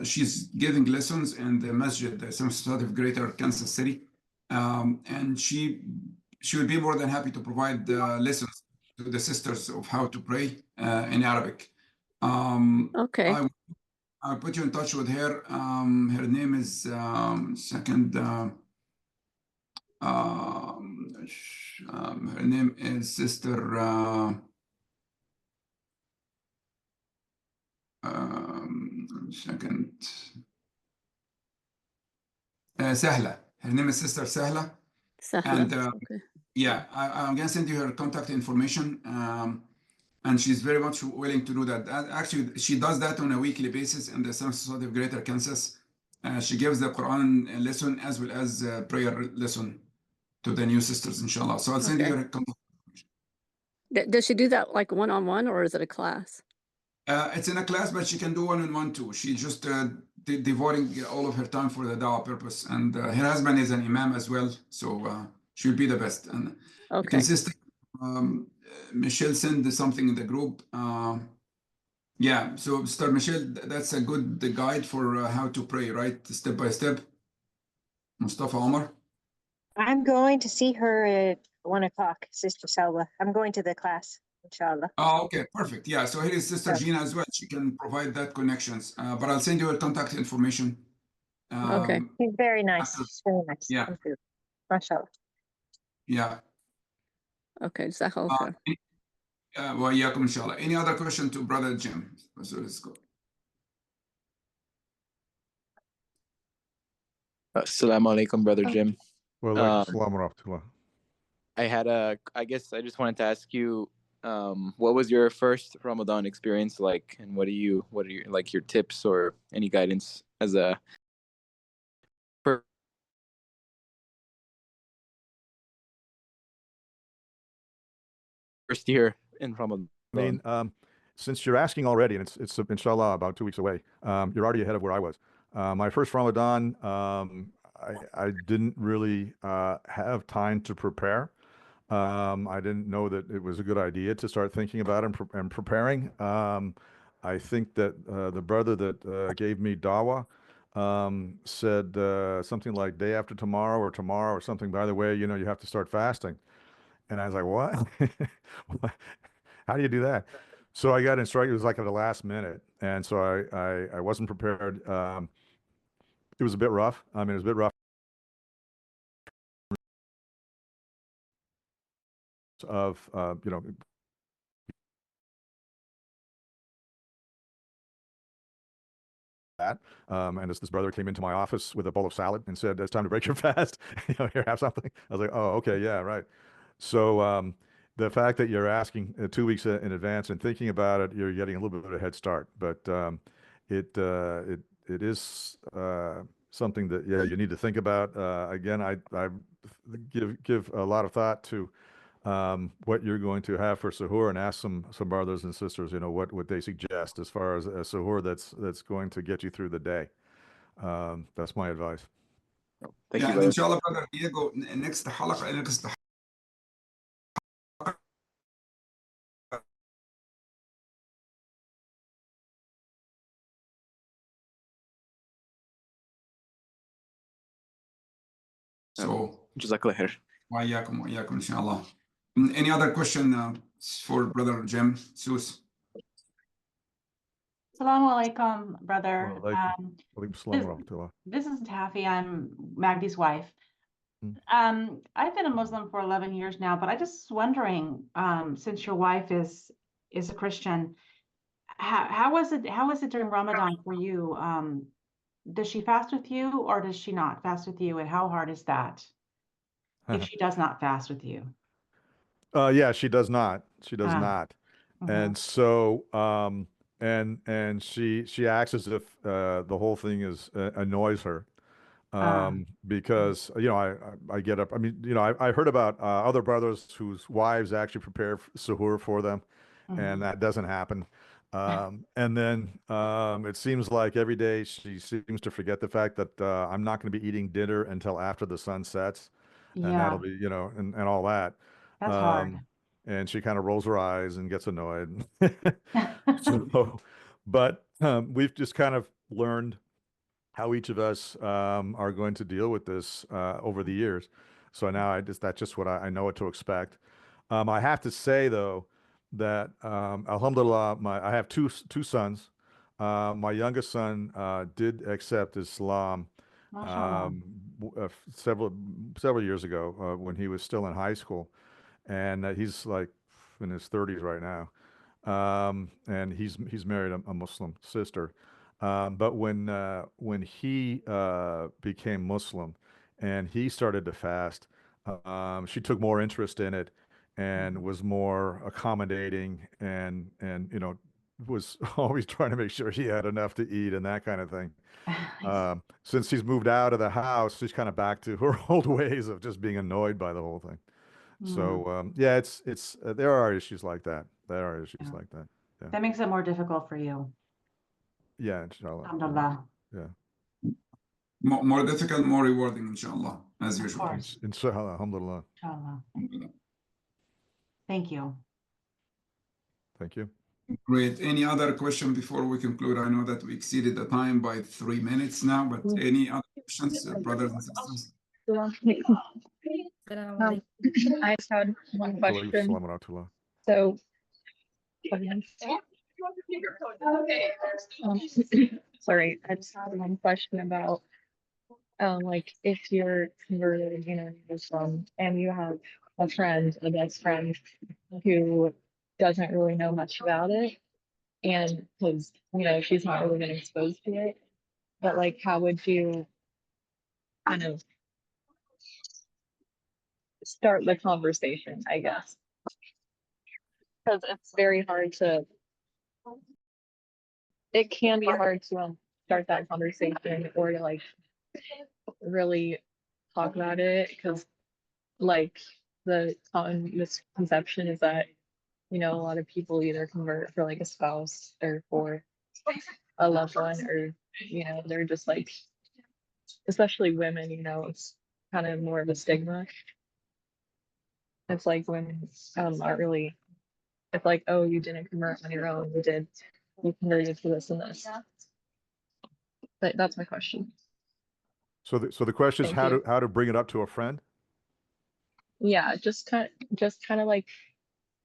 She's giving lessons in the masjid, the Islamic Society of Greater Kansas City. And she would be more than happy to provide lessons to the sisters of how to pray in Arabic. Okay. I'll put you in touch with her. Her name is Her name is Sister second. Sahla. Her name is Sister Sahla. Sahla. And Okay. yeah, I'm gonna send you her contact information. And she's very much willing to do that. Actually, she does that on a weekly basis in the Islamic Society of Greater Kansas. She gives the Quran lesson as well as prayer lesson to the new sisters, inshallah. So I'll send you Okay. her contact. Does she do that like one-on-one, or is it a class? It's in a class, but she can do one-on-one too. She's just devoting all of her time for the Dawa purpose. And her husband is an imam as well, so she'll be the best. And you can Okay. sister Michelle send something in the group. Yeah, so Sister Michelle, that's a good guide for how to pray, right? Step by step. Mustafa Omar. I'm going to see her at 1 o'clock, Sister Salwa. I'm going to the class, inshallah. Oh, okay, perfect. Yeah, so here is Sister Yeah. Gina as well. She can provide that connections. But I'll send you her contact information. Okay. She's very nice. after- She's very nice. Yeah. Thank you. MashaAllah. Yeah. Okay. Jazakallah khair. وإياكم إن شاء الله. Any other question to Brother Jim? So let's go. Assalamu alaikum, Brother Oh. Jim. Well, assalam wa rahmatullah. I guess I just wanted to ask you, what was your first Ramadan experience like, and what are you like your tips or any guidance as a first year in Ramadan? I mean, since you're asking already, and it's inshallah about 2 weeks away, you're already ahead of where I was. My first Ramadan, I didn't really have time to prepare. I didn't know that it was a good idea to start thinking about and preparing. I think that the brother that gave me Dawa said something like day after tomorrow or something. By the way, you know, you have to start fasting. And I was like, what? How do you do that? So I got instructed. It was like at the last minute, and so I wasn't prepared. It was a bit rough. I mean, it was a bit rough of you know. That and this brother came into my office with a bowl of salad and said, "It's time to break your fast. You know, here, have something." I was like, "Oh, okay, yeah, right." So the fact that you're asking 2 weeks in advance and thinking about it, you're getting a little bit of a head start. But it is something that you need to think about. Again, I give a lot of thought to what you're going to have for suhoor and ask some brothers and sisters, you know, what they suggest as far as a suhoor that's going to get you through the day. That's my advice. Thank Yeah, you, and brother. inshallah, Brother Diego, next حلقة. So Jazakallah khair. وإياكم إن شاء الله. Any other question for Brother Jim Sus? Assalamu alaikum, brother. Walaikum assalam wa rahmatullah. This is Taffy. I'm Magdi's wife. I've been a Muslim for 11 years now, but I just wondering, since your wife is a Christian, how was it during Ramadan for you? Does she fast with you or does she not fast with you? And how hard is that if she does not fast with you? Yeah, she does not. She does Ah. not. Mhm. And so and she acts as if the whole thing is annoys her. Because you know I get up. I mean, you know, I heard about other brothers whose wives actually prepare suhoor for them, and that doesn't happen. And then it seems like every day she seems to forget the fact that I'm not going to be eating dinner until after the sun sets, and Yeah, that'll be, you know, and all that. that's hard. And she kind of rolls her eyes and gets annoyed. So, but we've just kind of learned how each of us are going to deal with this over the years. So now that's just what I know what to expect. I have to say though that Alhamdulillah, I have two sons. My youngest son did accept Islam MashaAllah. several years ago when he was still in high school. and he's like in his 30s right now, and he's married a Muslim sister. But when he became Muslim and he started to fast, she took more interest in it and was more accommodating and was always trying to make sure he had enough to eat and that kind of thing. Since he's moved out of the house, she's kind of back to her old ways of just being annoyed by the whole thing. So yeah, it's there are issues like that. There are issues like that. Yeah. That makes it more difficult for you. Yeah, inshallah. Alhamdulillah. Yeah. More difficult, more rewarding, inshallah, as Of usual. course. Inshallah, alhamdulillah. Inshallah. Alhamdulillah. Thank you. Thank you. Great. Any other question before we conclude? I know that we exceeded the time by 3 minutes now, but any other questions, brothers and sisters? I just had one question. Assalamu alaikum. So, sorry, I just had one question about, like if you're converted, Muslim, and you have a friend, a best friend, who doesn't really know much about it, and because she's not really been exposed to it, but like, how would you kind of start the conversation, I guess? Because it can be hard to start that conversation or to like really talk about it, because like the common misconception is that a lot of people either convert for like a spouse or for a loved one, or they're just like, especially women, it's kind of more of a stigma. It's like women aren't really, it's like, oh, you didn't convert on your own, you converted to this and this. But that's my question. So the question is Thank you. how to bring it up to a friend? Yeah, just kind of like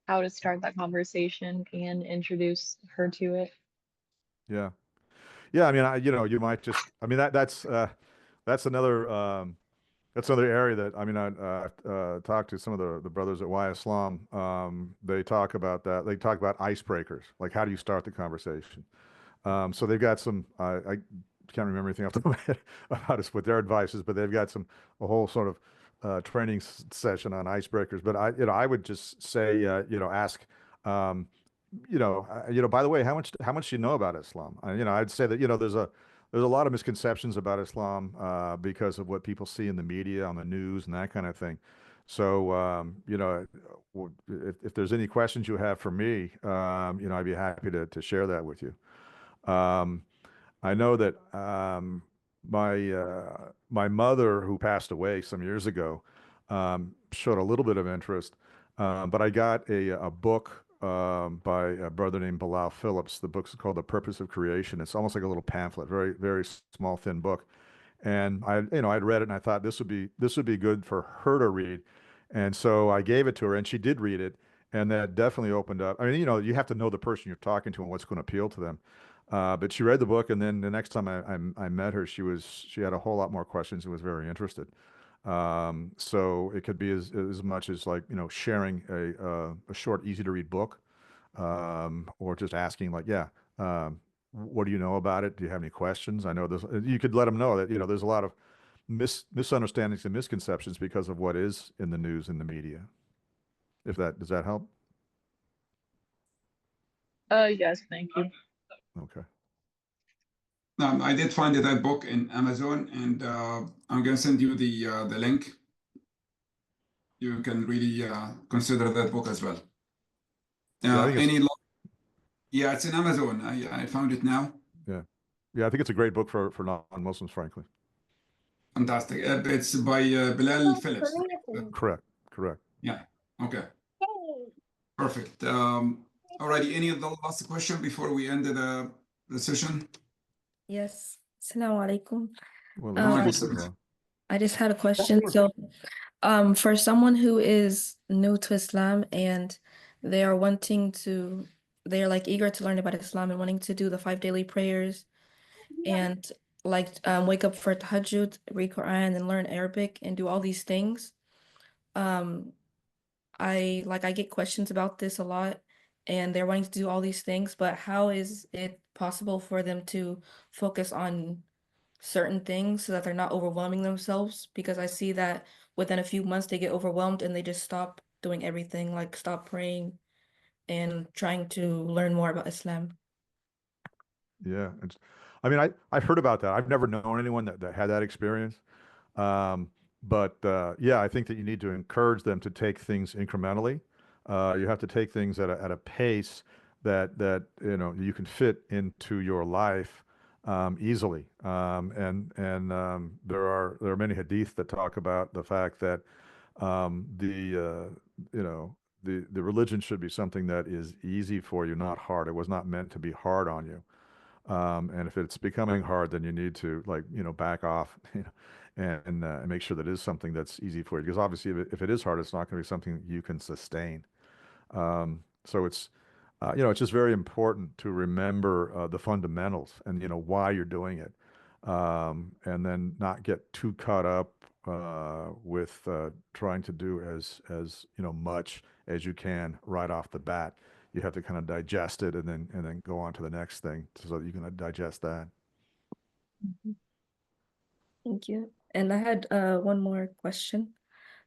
how to start that conversation and introduce her to it. Yeah. Yeah, I mean, you might just, I mean, that's another area that, I mean, I talked to some of the brothers at Y Islam. They talk about that. They talk about icebreakers, like how do you start the conversation? So they've got some, I can't remember anything off the top of my head about what their advice is, but they've got a whole sort of training session on icebreakers. But I would just say, ask, by the way, how much do you know about Islam? I'd say that, there's a lot of misconceptions about Islam because of what people see in the media, on the news, and that kind of thing. So, if there's any questions you have for me, I'd be happy to share that with you. I know that my mother, who passed away some years ago, showed a little bit of interest, but I got a book by a brother named Bilal Phillips. The book's called The Purpose of Creation. It's almost like a little pamphlet, very, very small, thin book. And I'd read it and I thought this would be good for her to read. And so I gave it to her and she did read it. And that definitely opened up. I mean, you have to know the person you're talking to and what's going to appeal to them. But she read the book, and then the next time I met her, she had a whole lot more questions and was very interested. So it could be as much as like, sharing a short, easy to read book, or just asking like, what do you know about it? Do you have any questions? I know you could let them know that, there's a lot of misunderstandings and misconceptions because of what is in the news and the media. Does that help? Yes, thank you. Okay. I did find that book in Amazon, and I'm going to send you the link. You can really consider that book as well. Yeah, it's in Amazon. I found it now. Yeah, I think it's a great book for non-Muslims, frankly. Fantastic. It's by Bilal Phillips. Correct. Yeah. Okay. Perfect. Alrighty. Any of the last question before we end the session? Yes. Assalamu alaikum. Well, I just had a question. So, for someone who is new to Islam and they are like eager to learn about Islam and wanting to do the 5 daily prayers and like wake up for tahajjud, read Quran, and learn Arabic and do all these things. I get questions about this a lot, and they're wanting to do all these things, but how is it possible for them to focus on certain things so that they're not overwhelming themselves? Because I see that within a few months they get overwhelmed and they just stop doing everything, like stop praying and trying to learn more about Islam. Yeah. I mean, I've heard about that. I've never known anyone that had that experience. But yeah, I think that you need to encourage them to take things incrementally. You have to take things at a pace that you know you can fit into your life easily. There are many hadith that talk about the fact that you know the religion should be something that is easy for you, not hard. It was not meant to be hard on you. And if it's becoming hard, then you need to, like, you know, back off, you know, and make sure that it is something that's easy for you. Because obviously, if it is hard, it's not going to be something you can sustain. So it's, you know, it's just very important to remember the fundamentals and, you know, why you're doing it, and then not get too caught up with trying to do as you know much as you can right off the bat. You have to kind of digest it and then go on to the next thing so that you can digest that. Thank you. And I had one more question.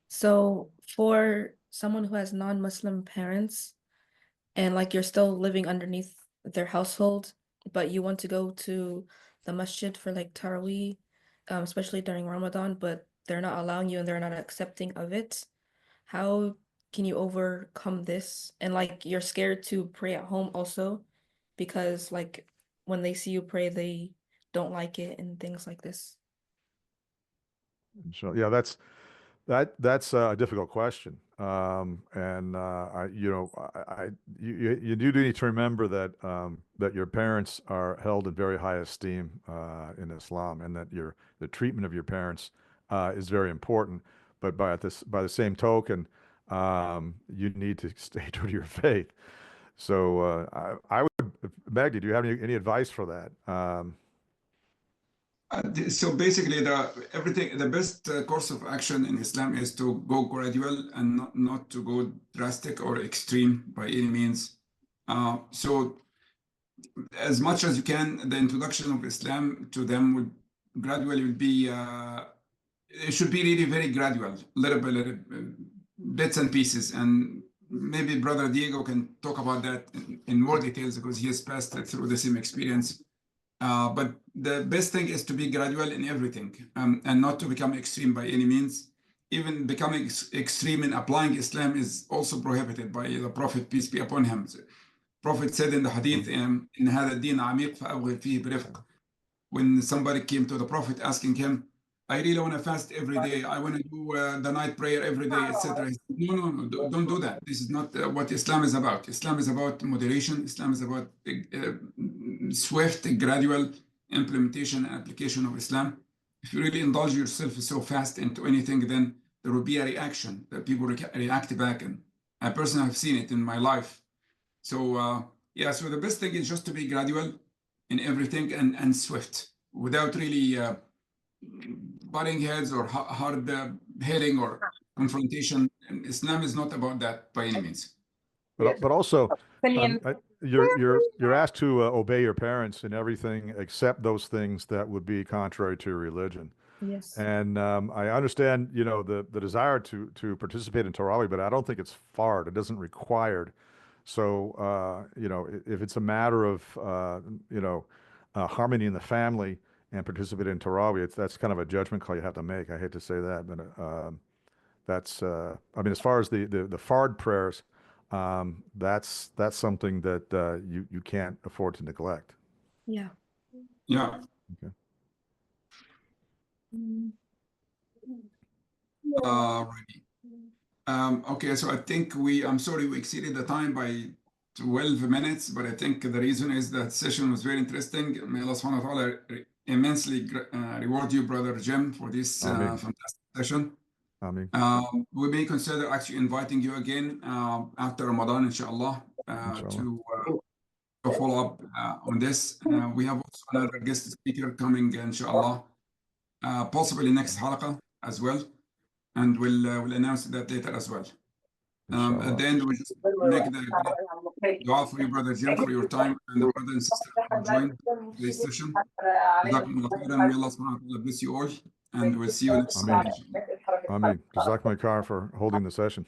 So for someone who has non-Muslim parents and like you're still living underneath their household, but you want to go to the masjid for like Taraweeh, especially during Ramadan, but they're not allowing you and they're not accepting of it. How can you overcome this? And like you're scared to pray at home also because like when they see you pray, they don't like it and things like this. So yeah, that's a difficult question. You know, you do need to remember that that your parents are held in very high esteem in Islam, and that the treatment of your parents is very important. But by the same token, you need to stay true to your faith. So I would, Maggie, do you have any advice for that? So basically, the best course of action in Islam is to go gradual and not to go drastic or extreme by any means. So as much as you can, the introduction of Islam to them would gradually be it should be really very gradual, little by little, bits and pieces. And maybe Brother Diego can talk about that in more details because he has passed through the same experience. But the best thing is to be gradual in everything, and not to become extreme by any means. Even becoming extreme in applying Islam is also prohibited by the Prophet, peace be upon him. The Prophet said in the hadith, "إن هذا الدين عميق فأوغل فيه برفق." When somebody came to the Prophet asking him, I really want to fast every day. I want to do the night prayer every day, etc. No, don't do that. This is not what Islam is about. Islam is about moderation. Islam is about swift, gradual implementation and application of Islam. If you really indulge yourself so fast into anything, then there will be a reaction that people react back. And I personally have seen it in my life. So yeah, so the best thing is just to be gradual in everything and swift without really butting heads or hard hitting or confrontation. And Islam is not about that by any means. But also, you're asked to obey your parents in everything except those things that would be contrary to your religion. Yes. And I understand, you know, the desire to participate in Tarawih, but I don't think it's fard. It isn't required. So you know, if it's a matter of you know, harmony in the family and participate in Tarawih, that's kind of a judgment call you have to make. I hate to say that, but that's I mean, as far as the fard prayers, that's something that you can't afford to neglect. Yeah. Yeah. Okay. Righty. Okay, so I think I'm sorry we exceeded the time by 12 minutes, but I think the reason is that session was very interesting. May Allah subhanahu wa ta'ala immensely reward you, Brother Jim, for this fantastic session. We may consider actually inviting you again after Ramadan, inshallah, to follow up on this. We have also another guest speaker coming, inshallah, possibly next halaqah as well. And we'll announce that later as well. At Inshallah. the end, we just make the dua for you, Brother Jim, for your time, and the brother and sister who joined today's session. Jazakumullah khairan. May Allah subhanahu wa ta'ala bless you all, and we'll see you next Ameen. time. Ameen. Jazakumullah khair for holding the session.